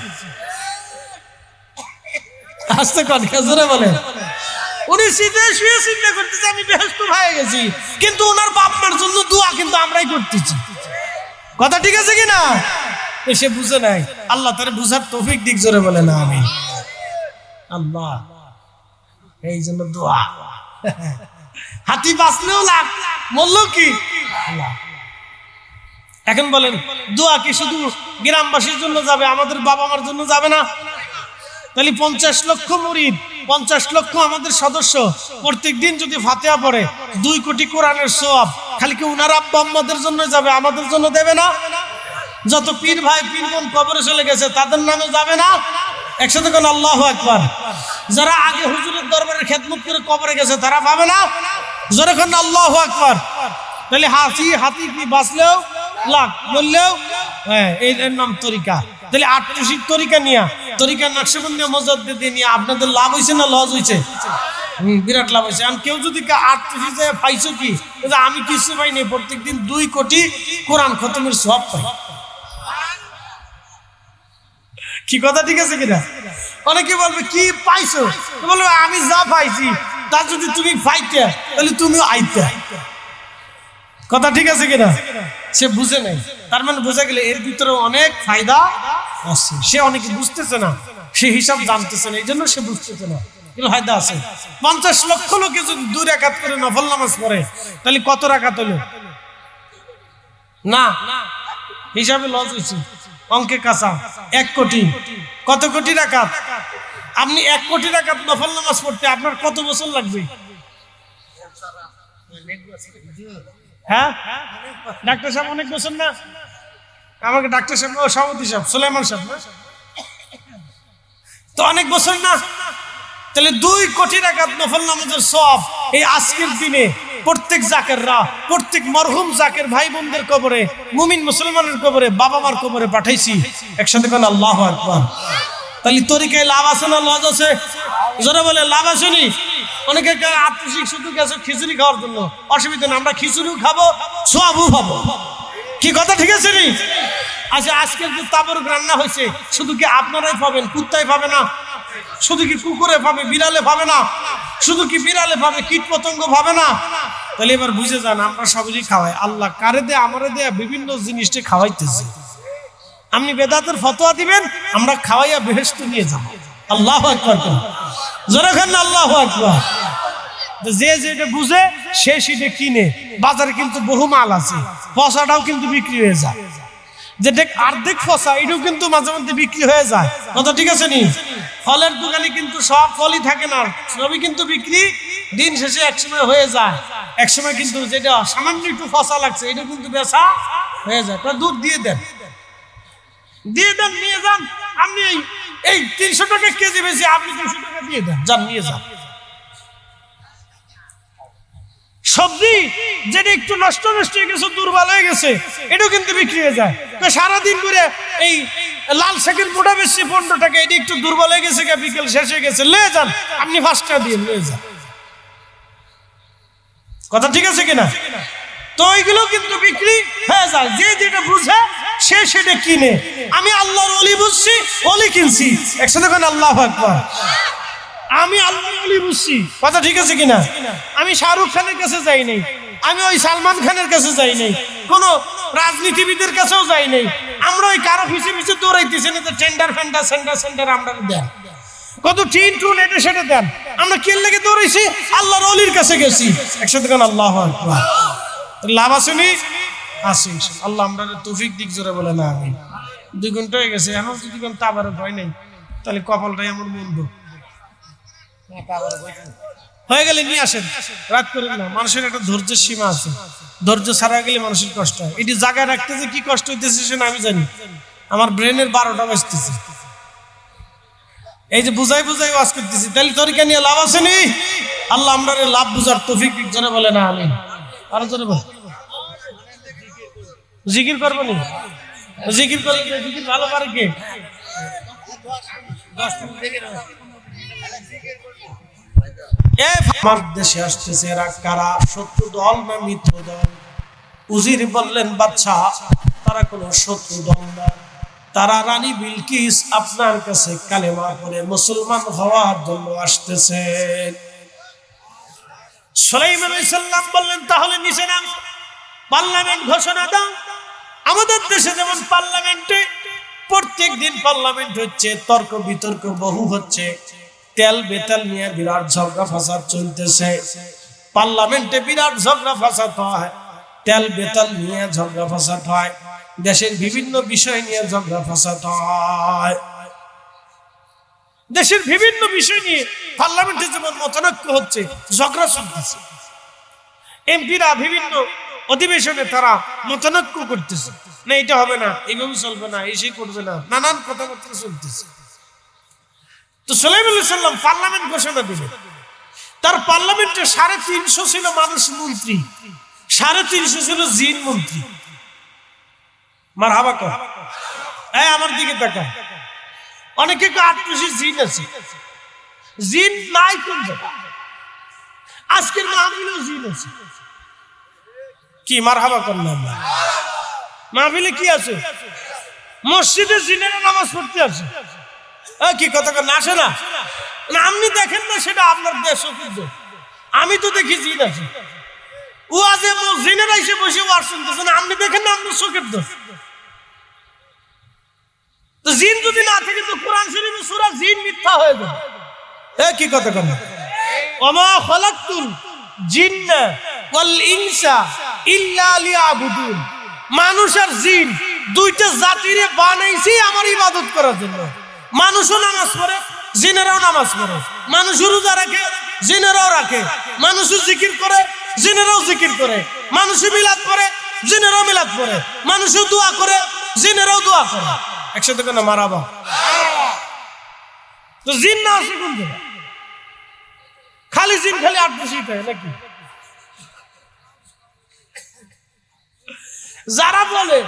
আসতে কন খেজুরে বলে উনি সিটে শুয়ে চিন্তা করতেছে আমি বেহেশত হয়ে গেছি, কিন্তু ওনার বাপ মার জন্য দোয়া কিন্তু আমরাই করতেছি। কথা ঠিক আছে কিনা? সে বুঝে নাই, আল্লাহ তার বুঝার তৌফিক দিক। জোরে বলে না আমি আল্লাহ, এই জন্য দোয়া। হাতি বাঁচলেও লাভ, মরলেও কি? এখন বলেন দোয়া কি শুধু গ্রামবাসীর জন্য যাবে, আমাদের বাবা মার জন্য যাবে না? তাহলে 50 লক্ষ মুরিদ, 50 লক্ষ আমাদের সদস্য প্রত্যেক দিন যদি ফাতিহা পড়ে 2 কোটি কোরআনের সওয়াব, খালি কি উনার আব্বা আম্মাদের জন্য যাবে, আমাদের জন্য দেবে না? যত পীর ভাই পীর বোন কবরে চলে গেছে তাদের নামে যাবে না? একসাথে কোন আল্লাহু আকবার। যারা আগে হুজুরের দরবারে খেদমত করে কবরে গেছে তারা পাবে না? জোরে কোন আল্লাহু আকবার। তাহলে হাতি কি বাঁচলেও লাখ, বললেও হ্যাঁ, এর নাম তরিকা। তাহলে আটটুসির তরিকা নিয়ে, তরিকা নকশবন্দি মুজাদ্দিদি নিয়ে আপনাদের লাভ হয়েছে না লস হয়েছে? বিরাট লাভ হয়েছে। আর কেউ যদি আটটুসি যায় পাইছো কি, আমি কিছু পাইনি, প্রত্যেকদিন 2 কোটি কোরআন খতমের সওয়াব পাই। কি কথা ঠিক আছে কিনা? অনেকে বলবে কি পাইছো, বলবে আমি যা পাইছি তা যদি তুমি পাইতে তাহলে তুমিও আইতে। কথা ঠিক আছে কিনা? সে বুঝে নাই, তার মানে বোঝা গেলে এর ভিতরে অনেক ফায়দা আছে। সে অনেকে বুঝতেছে না, সে হিসাব জানতেছে না, এই জন্য সে বুঝতেছে না, কিন্তু ফায়দা আছে। 50 লক্ষ লোকে যদি 2 রাকাত করে নফল নামাজ পড়ে তাহলে কত রাকাত হলো? না হিসাবে লস হয়েছে, অঙ্কে কাঁচা। 1 কোটি, কত কোটি রাকাত? আপনি 1 কোটি রাকাত নফল নামাজ পড়তে আপনার কত বছর লাগবে? হ্যাঁ ডাক্তার সাহেব অনেক বছর না? আমাকে ডাক্তার সাহেব, সভাপতি সাহেব, সুলাইমান সাহেব না, তো অনেক বছর না? তাহলে 2 কোটি রাকাত নফল নামাজের সওয়াব এই আজকের দিনে প্রত্যেক জাকেররা, প্রত্যেক মরহুম জাকের ভাই বোনদের কবরে, মুমিন মুসলমানের কবরে, বাবা মার কবরে পাঠাইছি। একসাথে কোন আল্লাহু আকবার। তাহলে তরিকায় লাভ আছে না লস আছে? যারা বলে লাভ আসেনি, অনেকে আত্মশিক শুধু গেছে খিচুড়ি খাওয়ার জন্য, অসুবিধা না, আমরা খিচুড়িও খাবো, সওয়াবও পাবো। কি কথা ঠিক আছে নি? আচ্ছা, আজকের যে তাবরুক রান্না হয়েছে শুধু কি আপনারাই পাবেন? কুত্তায় পাবে না? শুধু কি কুকুরে পাবে? বিড়ালে পাবে না? শুধু কি বিড়ালে পাবে? কীট পতঙ্গ পাবে না? তাহলে এবার বুঝে যান, আমরা সবই খাওয়াই। আল্লাহ কারে দেয়া আমারে দেয়া বিভিন্ন জিনিসটা খাওয়াইতেছে। আপনি বেদাতের ফতোয়া দিবেন, আমরা খাওয়াইয়া বেহেশতে নিয়ে যাব। আল্লাহু আকবার। জোরে খান আল্লাহু আকবার। যে যেটা বুঝে সে সেটা কিনে। বাজারে কিন্তু বহু মাল আছে, পচাটাও কিন্তু বিক্রি হয়ে যায়। যেটা অর্ধেক পচা এটাও কিন্তু মাঝে মধ্যে বিক্রি হয়ে যায়। কথা ঠিক আছে নি? ফলের দোকানে কিন্তু সব ফলই থাকে না, সবই কিন্তু বিক্রি দিন শেষে একসময় হয়ে যায়। একসময় কিন্তু যেটা সামান্য একটু পচা লাগছে এটা কিন্তু বেচা হয়ে যায়। তা দুধ দিয়ে দেন, দিয়ে দেন, নিয়ে যান। আপনি এই 300 টাকা কেজি বেশি, আপনি 200 টাকা দিয়ে দেন, যান নিয়ে যান। সবজি যেটা একটু নষ্ট হয়ে গেছে, দুর্বল হয়ে গেছে, এটাও কিন্তু বিক্রি হয়ে যায়। তো সারাদিন করে এই লাল শাকের মোটা বেশি 15 টাকা, এটি একটু দুর্বল হয়ে গেছে, বিকেল শেষ হয়ে গেছে, লয়ে যান, আপনি 5 টাকা দিয়ে লয়ে যান। কথা ঠিক আছে কিনা? তো এইগুলো কিন্তু বিক্রি হয়ে যায়। যে যেটা বুঝে সে সেটা কিনে। আমি আল্লাহর ওলি বুঝছি, ওলি কিনছি। একসাথে কোন আল্লাহু আকবার। আমি আল্লাহর ওলি বুঝছি। কথা ঠিক আছে কিনা? আমি শাহরুখ খানের কাছে যাই নাই, আমি ওই সালমান খানের কাছে যাই নাই, কোন রাজনীতিবিদের কাছেও যাই নাই। আমরা ওই কারো পিছিয়ে পিছিয়ে দৌড়াইতেছি না, টেন্ডার ফেন্ডার সেন্টার আমরা দেন, কত টিন টুন এটা সেটা দেন। আমরা কে লেগে দৌড়াইছি? আল্লাহর ওলির কাছে গেছি। একসাথে কোন আল্লাহু আকবার। লাভ আসেনি? আসে। আল্লাহ আমরা তৌফিক দিক জোরে বলে না। আমি 2 ঘন্টা হয়ে গেছে, এখন যদি কোন তাবারক হয় নাই তাহলে কপালটাই আমার মন্দ হয়ে গেলে নিয়ে আসেন, রাত করেন না। মানুষের একটা ধৈর্যের সীমা আছে, ধৈর্য ছাড়া গেলে মানুষের কষ্ট হয়। এটি জায়গায় রাখতে যে কি কষ্ট হইতেছে সেটা আমি জানি। আমার ব্রেনের 12টা বাজতেছে, এই যে বুঝাই ওয়াজ করতেছি। তাহলে তরিকা নিয়ে লাভ আসেনি? আল্লাহ আমরা লাভ বুঝার তৌফিক দিক জোরে বলে না। আমি আরো জোরে বল। জিকির করবো নি? জিকির করলে জিকির ভালো পারে কে? আমার দেশে আসতেছে এরা কারা? শত্রু দল না মিত্র দল? উজির বললেন বাদশা তারা কোনো শত্রু দল না, তারা রানী বিলকিস আপনার কাছে কালেমা পড়ে মুসলমান হওয়ার জন্য আসতেছে। সুলাইমান আলাইহিস সালাম বললেন তাহলে নিচে নাম, পার্লামেন্ট ঘোষণা দাও। আমাদের দেশে যেমন পার্লামেন্টে প্রত্যেক দিন পার্লামেন্ট হচ্ছে, তর্ক বিতর্ক বহু হচ্ছে, তেল বেতাল নিয়ে বিরাট ঝগড়া ফাসাদ চলতেছে। পার্লামেন্টে বিরাট ঝগড়া ফাসাদ হয়, তেল বেতাল নিয়ে ঝগড়া ফাসাদ হয়, দেশের বিভিন্ন বিষয় নিয়ে ঝগড়া ফাসাদ হয়। দেশের বিভিন্ন বিষয় নিয়ে পার্লামেন্টে যেমন মতানৈক্য হচ্ছে, ঝগড়া চলতেছে। এমপিরা বিভিন্ন অধিবেশনে তারা মতানৈক্য করতেছে, না এটা হবে না, এইভাবে চলবে না, এসে করবে না, নানান কথাবার্তা চলতেছে। তো সুলাইমান আলাইহিস সালাম পার্লামেন্ট ঘোষণা দিলেন। তার পার্লামেন্টে 350 ছিল মানুষ মন্ত্রী, 350 ছিল জিন মন্ত্রী। মারহাবা কর, এই আমার দিকে তাকা। অনেকে 38 জিন আছে, জিন নাই কোন জায়গা? আজকের মাহফিলেও জিন আছে। কি মারহাবা করলাম? মাহফিলে কি আছে? মসজিদে জিনেরা নামাজ পড়তে আছে। কি কথা না আসে না? আপনি দেখেন না, সেটা আপনার দেশ। আমি তো দেখি জিন আছে, ও আজ জিনেরা এসে বসে ওয়াজ শুনতেছে না, আপনি দেখেন না, আপনার চোখের দোষ। তো জিন যদি না থাকে তো কোরআন শরীফে সূরা জিন মিথ্যা হয়ে যাবে। কি কথা কেন? ওমা খালাকতুল জিন্না ওয়াল ইনসা ইল্লা লিয়াবুদুন। মানুষ আর জিন দুইটা জাতিরে বানাইছি আমার ইবাদত করার জন্য। মানুষও নামাজ পড়ে, জিনেরাও নামাজ পড়ে। মানুষও রোজা রাখে, জিনেরাও রাখে। মানুষও জিকির করে, জিনেরাও জিকির করে। মানুষও মিলাদ পড়ে, জিনেরাও মিলাদ পড়ে। মানুষও দোয়া করে, জিনেরাও দোয়া করে। একসাথে কেন মারাবা? তো জিন না আসে কোন জায়গায়? খালি জিন, খালি 8 হয় নাকি? যারা বলে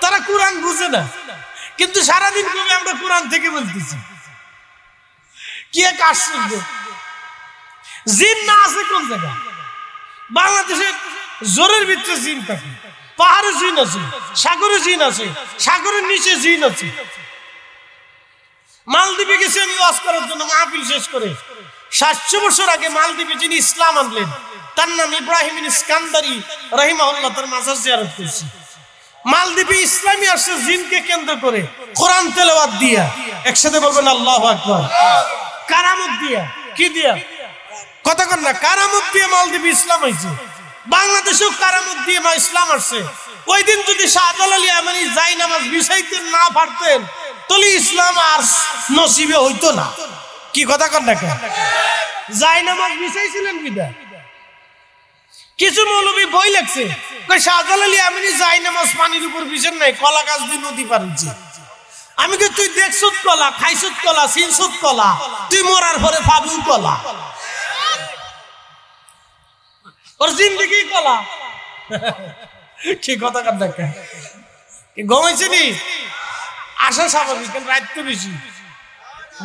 তারা কোরআন বুঝে না, কিন্তু সারাদিন কবে আমরা কোরআন থেকে বলতেছি। কি এক আশ্চর্য! জিন না আছে কোন জায়গায়? বাংলাদেশের জোরের ভিতরে জিন থাকে, পাহাড়ে জিন আছে, সাগরে জিন আছে, সাগরের নিচে জিন আছে। মালদ্বীপে গেছি আমি ওয়াজ করার জন্য, মাহফিল শেষ করে। 700 বছর আগে মালদ্বীপে যিনি ইসলাম আনলেন তার নাম ইব্রাহিম ইস্কান্দারি রাহিমাহুল্লাহ, তার মাজার জিয়ারত করেছি। মালদ্বীপে ইসলামী আসছে জিনকে কেন্দ্র করে, কোরআন তেলাওয়াত দিয়া। একসাথে বলবেন আল্লাহু আকবার। কারামত দিয়া, কি দিয়া? কথা কর না, কারামত দিয়ে মালদ্বীপে ইসলাম হয়েছে। বাংলাদেশেও কারামত দিয়ে ইসলাম আসছে। ওই দিন যদি শাহজালাল ইয়ামানি যাই নামাজ বিছাইতে না পারতেন তাহলে ইসলাম আর নসিবে হইতো না। কি কথা কর না? যাই নামাজ বিছাইছিলেন বিদায়। কিছু মৌলবী বই লেখছে, শাহজালাল ইয়ামানি যাই নামাজ পানির উপর বিছেন নাই, কলা গাছ দিয়ে নদী পারিছে। আমি কি, তুই দেখছত কলা, খাইছত কলা, চিনছত কলা, তুই মরার পরে পাবিও কলা। ওর জিন্দেগি কলা। কি কথা কার দেখা? ঘুমাইছে নি? আসা স্বাভাবিক, রাত তো বেশি,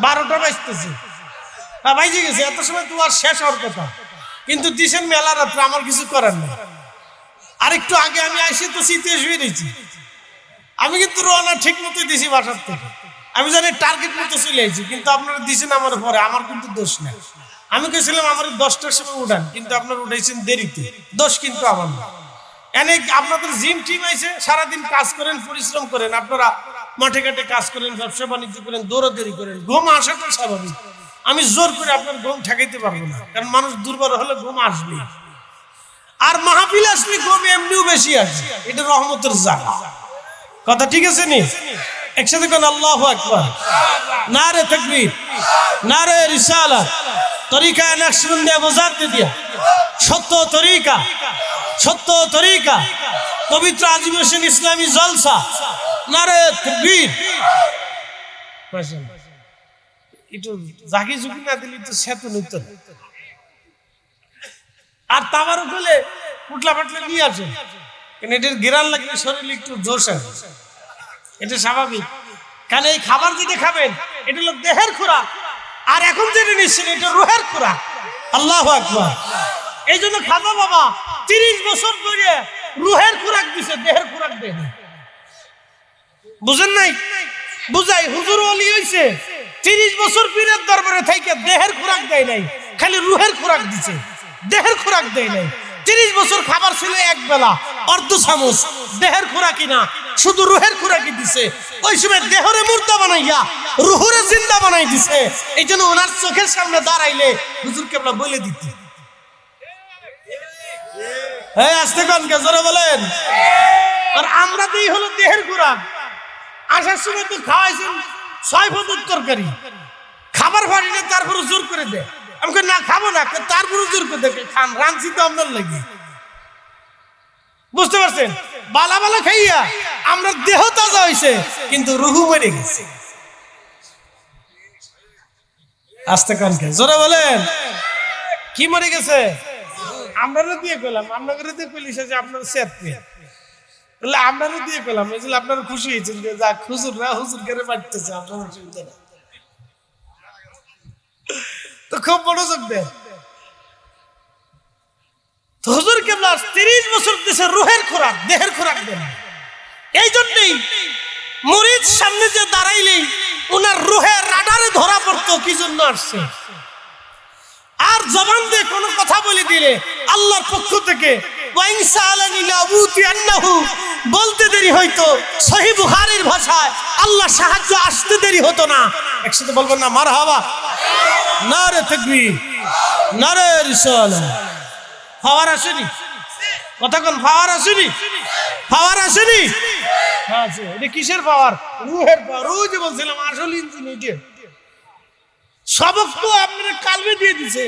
12টা বাজতেছে। বাইজে গেছে, এত সময় তোমার শেষ হওয়ার কথা, কিন্তু দিছেন মেলা রাত্রে, আমার কিছু করার না। আরেকটু আগে আমি আইসে তো শীতে শুয়ে রয়েছি। আমি কিন্তু রওনা ঠিক মতো দিছি বাসার থেকে। আমি জানি টার্গেট মতো চলে আইছি, কিন্তু আপনারা দিছেন আমার পরে, আমার কিন্তু দোষ নেই। আমি কেছিলাম আমার 10টার সময় উঠান, কিন্তু আপনারা উঠাইছেন দেরিতে, দোষ কিন্তু আমার না। এনে আপনাদের জিম টিম আইছে, সারাদিন কাজ করেন, পরিশ্রম করেন, আপনারা মাঠে ঘাটে কাজ করেন, ব্যবসা বাণিজ্য করেন, দৌড়াদৌড়ি করেন, ঘুম আসাটা স্বাভাবিক। আমি জোর করে আপনার ঘুম ঠেকাইতে পারবো না, কারণ মানুষ দুর্বল হলে ঘুম আসবে। আর মাহফিল আসলে ঘুম এমনিও বেশি আসে, এটা রহমতের জায়গা। কথা ঠিক আছে নি? একসাথে কোন আল্লাহু আকবার, নারে তাকবীর, নারে রিসালাত। তরিকা নকশবন্দি আবুজাদ দিয়া, সত্য তরিকা, সত্য তরিকা, পবিত্র আদিবাসী ইসলামী জলসা, নারে তাকবীর। একটু জাগি ঝুঁকি না দিলে তো সেতু নিত। আর তাবারও বলে পুটলা পাটলা নিয়ে আসে, কারণ এটার গিরান লাগলে শরীরে একটু জোশ আসে, এটা স্বাভাবিক। কারণ এই খাবার যেটা খাবেন এটা হলো দেহের খোরাক, আর এখন যেটা নিচ্ছেন এটা রুহের খোরাক। আল্লাহু আকবার। এই জন্য খাজা বাবা 30 বছর ধরে রুহের খোরাক দিছে, দেহের খোরাক দেয় না। বুঝেন নাই? বুঝাই, হুজুর ওলি হইছে 30 বছর পীরের দরবারে থেকে দেহের খোরাক দেয় নাই, খালি রুহের খোরাক দিছে, দেহের খোরাক দেয় নাই। 30 বছর খাবার ছিল এক বেলা, অর্ধ চামচ, দেহের খোরাকি না, শুধু রুহের খোরাকি দিছে। ওই সময় দেহরে মুর্দা বানাইয়া রুহুরে জিন্দা বানাই দিছে। এই জন্য ওনার চোখের সামনে দাঁড়াইলে হুজুর কেবলা বলে দিতে, হ্যাঁ আস্তে কানকে জোরে বলেন। আর আমরা দিই হলো দেহের খোরাক। আসার সময় তো খাওয়াইছেন 6 পদের তরকারি, খাবার পারি না, তারপরে জোর করে দেয়। আমি না খাবো না, তারপরে জোর করে দেখে খান, রাঁধছি তো আপনার লাগে। বুঝতে পারছেন? বালা বালা খাইয়া আমরা দেহ তাজা হয়েছে, কিন্তু রুহু মরে গেছে। আস্তে কানকে জোরে বলেন কি মরে গেছে আমরাও দিয়ে কইলাম আপনাদের দিয়ে কইলি যে আপনার সেতকে বলে আমরাও দিয়ে কইলাম এই যে আপনারা খুশি হয়েছেন যে যা হুজুররা হুজুর করে বাড়তেছে আপনার অসুবিধা না তো খুব মনোযোগ দেন হুজুর কেবলা 30 বছর দেশে রুহের খোরাক দেহের খোরাক দেন এই জন্যই মুরিদ সামনে যে দাঁড়াইলেই ওনার রুহের রাডারে ধরা পড়তো কি জন্য আসছে আর জবান দিয়ে কোনো কথা বলে দিলে আল্লাহর পক্ষ থেকে বলতে দেরি হইতো সহিহ বুখারীর ভাষায় আল্লাহ সাহায্য আসতে দেরি হতো না একসাথে বলবেন না মারহাবা নারে তাকবীর নারে রিসালাহ পাওয়ার আসেনি কথা কোন পাওয়ার আসেনি পাওয়ার আসেনি আছে এটা কিসের পাওয়ার রূহের পাওয়ার রূহ যে বলছিলাম আসল ইঞ্জিন এটা সবক তো আপনারা কালবে দিয়ে দিছে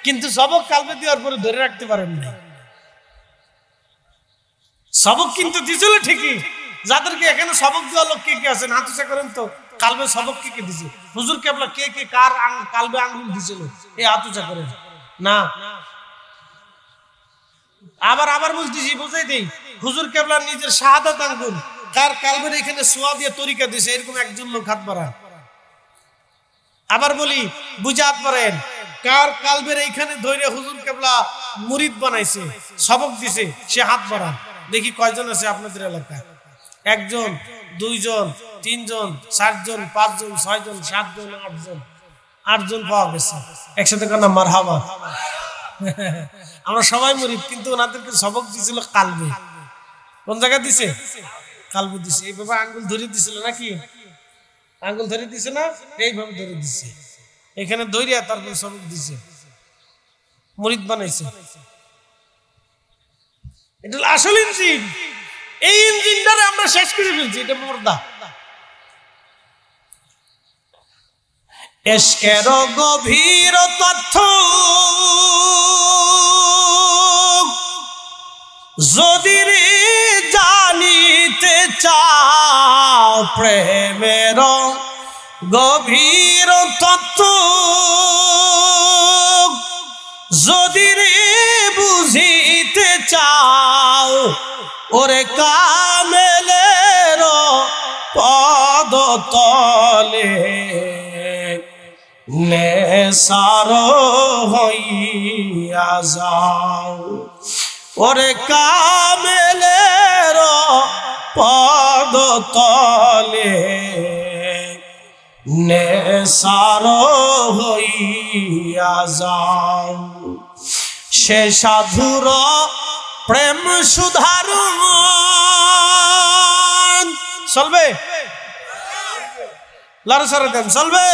কিন্তু সবক কালবে দেওয়ার পরে ধরে রাখতে পারেন না সবক কিন্তু দিছিল ঠিকই যাদেরকে এখানে সবক দেওয়া লোক কে কে আছেন হাত উঁচা করেন তো কালবে সবক কে কে দিছে হুজুর কেবলা কে কে কার কালবে আঙ্গুল দিছিল এই হাত উঁচা করেন না আবার বলতেছি বুঝাই দেই হুজুর কেবলা নিজের শাহাদাত আঙ্গুল কার কালবের এখানে সোয়া দিয়ে তরিকা দিছে এরকম একজন লোক হাত বাড়ান আবার বলি বুঝাত পারেন কার কালবের এইখানে ধরে হুজুর কেবলা মুরিদ বানাইছে সবক দিছে সে হাত বাড়ান দেখি কয়জন আছে আপনাদের এলাকায় একজন দুইজন তিনজন চারজন পাঁচজন ছয়জন সাতজন আটজন পাওয়া গেছে একসাথে কানা মারহাবা আমরা সবাই মুরিদ কিন্তু ওনাদেরকে সবক দিছিল কালবে কোন জায়গা দিছে কালবে দিছে এইভাবে আঙ্গুল ধরে দিছিল নাকি আঙ্গুল ধরে দিছে না এইভাবে ধরে দিছে এখানে ধরিয়া তারপরে সবক দিছে মুরিদ বানাইছে এটা আসল ইঞ্জিন এই ইঞ্জিনটারে আমরা শেষ করে ফেলছি এটা মুর্দা এশকের গভীর তথ্য যদি জানিতে চাও প্রেমের গভীর তত্ত্ব যদি বুঝিতে চাও ওরে কামেলের পদ তলে নেশার হইয়া যাও ওরে কামেলের পদ তলে নেশার হইয়া যাও সে সাধুর প্রেম সুধার চলবে লারো সারা দেন চলবে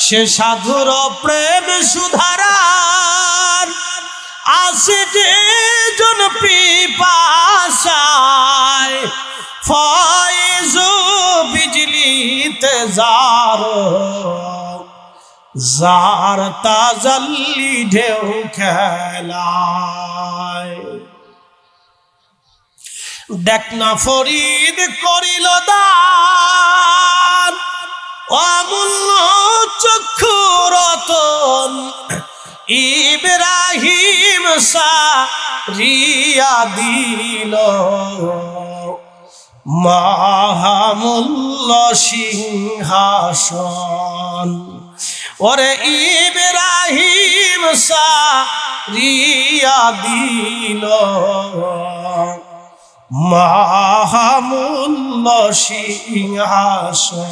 সে সাধুর প্রেম সুধারার আসে যে জন পিপাসায় ফয়েজ বিজলিতে যার তাজাল্লি ঢেউ খেলায় দেখ না ফরিদ করিল দান অমূল্য চক্ষু রতন ইব্রাহিম সারিয়া দিল মহামূল্য সিংহাসন ওরে ইব্রাহিম সারিয়া দিল মহামূল্য সিংহাসন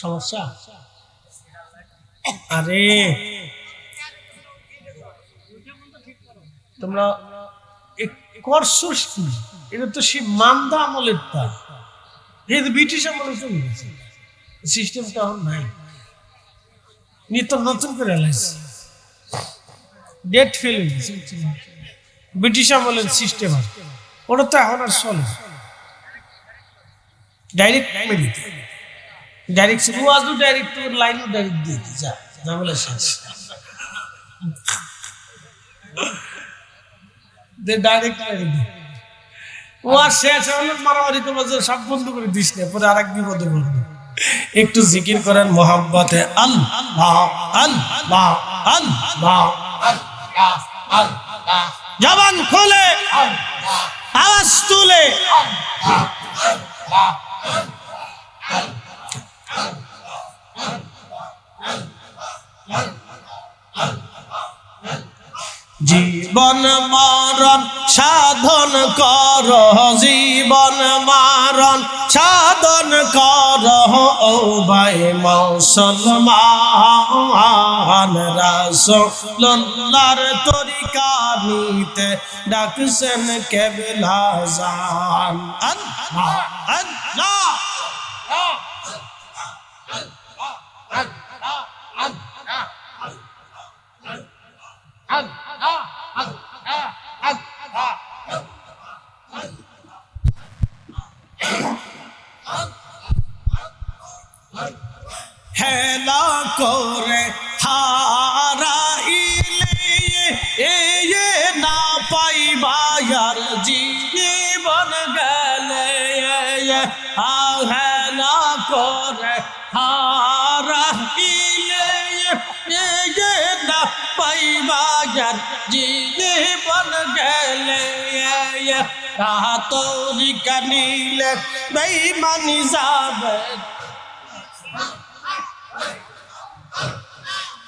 সমস্যা আরে তোমরা করছো কি এটা তো সেই মান্দা আমলের তা এই ব্রিটিশ আমলে চলে গেছে সিস্টেমটা এখন নাই নিত্য নতুন করে এলাইছে ডেট ফেল হয়ে গেছে ব্রিটিশ আমলের সিস্টেম ওটা তো এখন আর চলে ডাইরেক্ট মেডিতে ডাইরেক্ট ওয়াজও ডাইরেক্ট, তোর লাইনও ডাইরেক্ট দিয়ে দি, যা যা বলে শেষ। ডাইরেক্ট ওয়াজ শেষ হলো মারামারি করবো যে সব বন্ধ করে দিস না, পরে আরেক বিপদে পড়বো। একটু জিকির করেন মোহাব্বতে, আল্লাহ আল্লাহ আল্লাহ। জবান খোলে আওয়াজ তুলে জীবন মরণ সাধন কর, জীবন মরণ সাধন কর ও ভাই মুসলমান। রাসূলুল্লাহর তরিকা নিতে ডাকছেন কেবলা জান। আল্লাহ আল্লাহ হেলা করে হারাইলে না পাইবার জীবন গেলে, হেলা করে হারাইলে না পাইবার জীবন গেলে, তরিকা নিলে বেঈমানি যাবে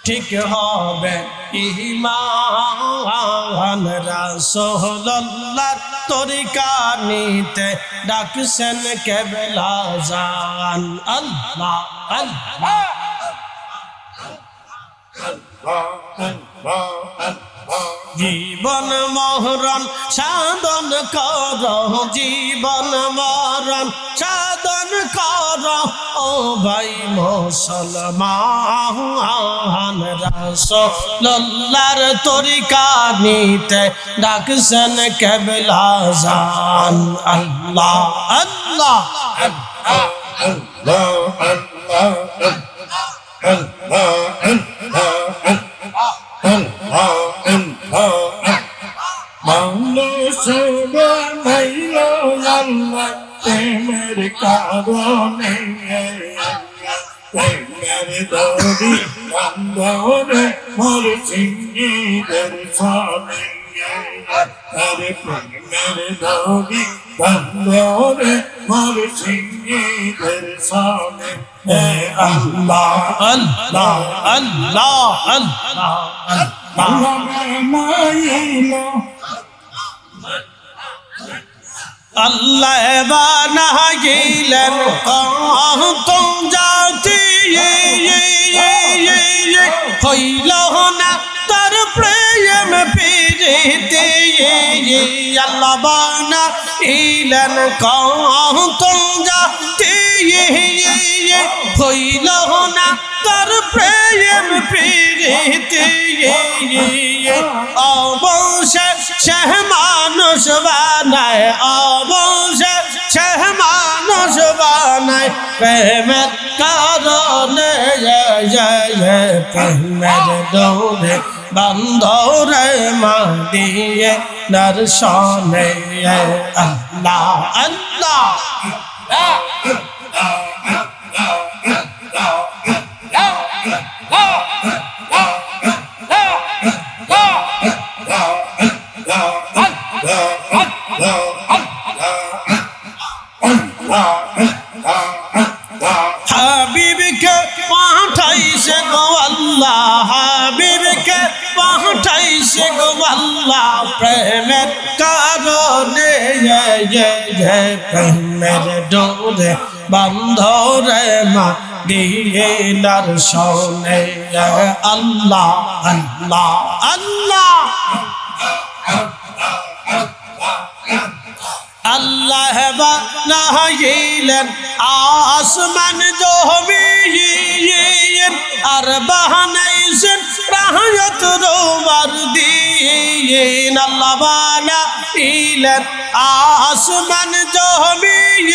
ঠিক হবে ঈমান। রাসূলুল্লাহর তরিকা নিতে ডাকছেন কেবলা জান। আল্লাহ আল্লাহ জীবন মরণ সাধন কর, জীবন মরণ সাধন কর ও ভাই মুসলমান। রাসূলুল্লাহর তরিকা নিতে ডাকছেন কেবলা জান। আল্লাহ আল্লাহ প্রেমের কারণে প্রেমের দড়ি বান্ধরে মোর সিংহীদের সামনে, আরে প্রেমের দড়ি বান্ধরে মোর সিংহীদের সামনে। আল্লাহ আল্লাহ আল্লাহ আল্লাহ আল্লাহ বানাইলেন কম জাতি, হইল না তার প্রেম প্রীতি। আল্লাহ বানাইলেন কম জাতি, হইল না তার প্রেম প্রীতি। অবশ্যে সে মানুষ বানায়, অবশ্যে সে মানুষ বানায় প্রেমের কারণে। প্রেমের দৌড়ে বান্ধরে মা দিয়ে দর্শনে। আল্লাহ আল্লাহ হাবিবকে পাঠাইছে গো আল্লাহ, হাবিবকে পাঠাইছে গো আল্লাহ প্রেমের কারণে। প্রেমের ডোরে বান্ধরে মা দিয়ে দর্শনে। আল্লাহ আল্লাহ আল্লাহ আল্লাহ বানাইলেন আসমান জমিন, আর বানাইছেন রাহমত রোমার দিন। আল্লাহ বানাইলেন ইলেন আসমান জমিন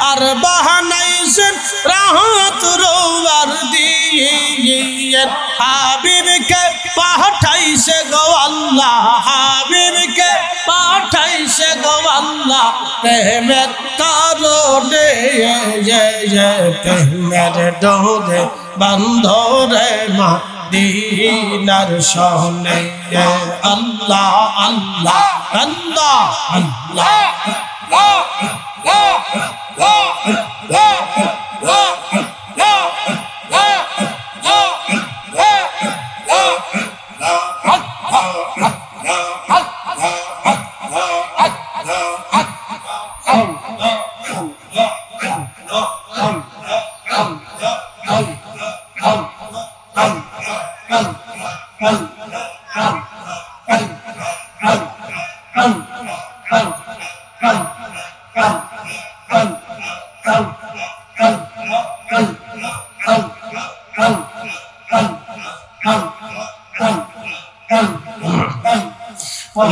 আর বাহানাইছেন রাহত রোয়ার দিন হাবিবকে পাঠাইছে গো আল্লাহ হাবিবকে পাঠাইছে গো আল্লাহ প্রেমের কারণে প্রেমের ডোরে বন্ধরে মদিনার শহরে আল্লাহ আল্লাহ আল্লাহ আল্লাহ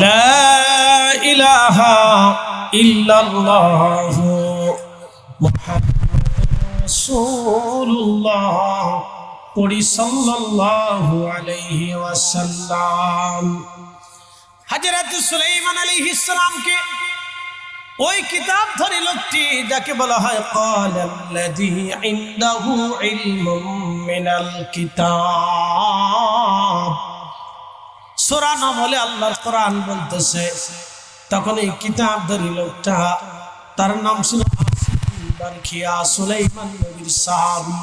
لا إله إلا الله محمد رسول الله পড়ি সাল্লাল্লাহু আলাইহি ওয়াসাল্লাম। হযরত সুলাইমান আলাইহিস সালামকে ওই কিতাব ধরে লোকটি যাকে বলা হয় ক্বালাল্লাযী ইনদাহু ইলমুম মিনাল কিতাব, সূরা নাম হলে আল্লাহর কোরআন বলতেছে। তখন এই কিতাব ধরে লোকটা, তার নাম ছিল বারখিয়া, সুলাইমান নবীর সাহাবী।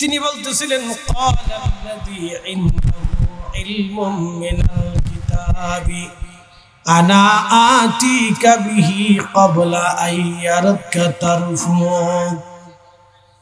তিনি বলতেছিলেন ক্বালাল্লাযী ইনদাহু ইলমুম মিনাল কিতাবি আনা আতিকা বিহি ক্বাবলা আন ইয়ারকা তারফুক।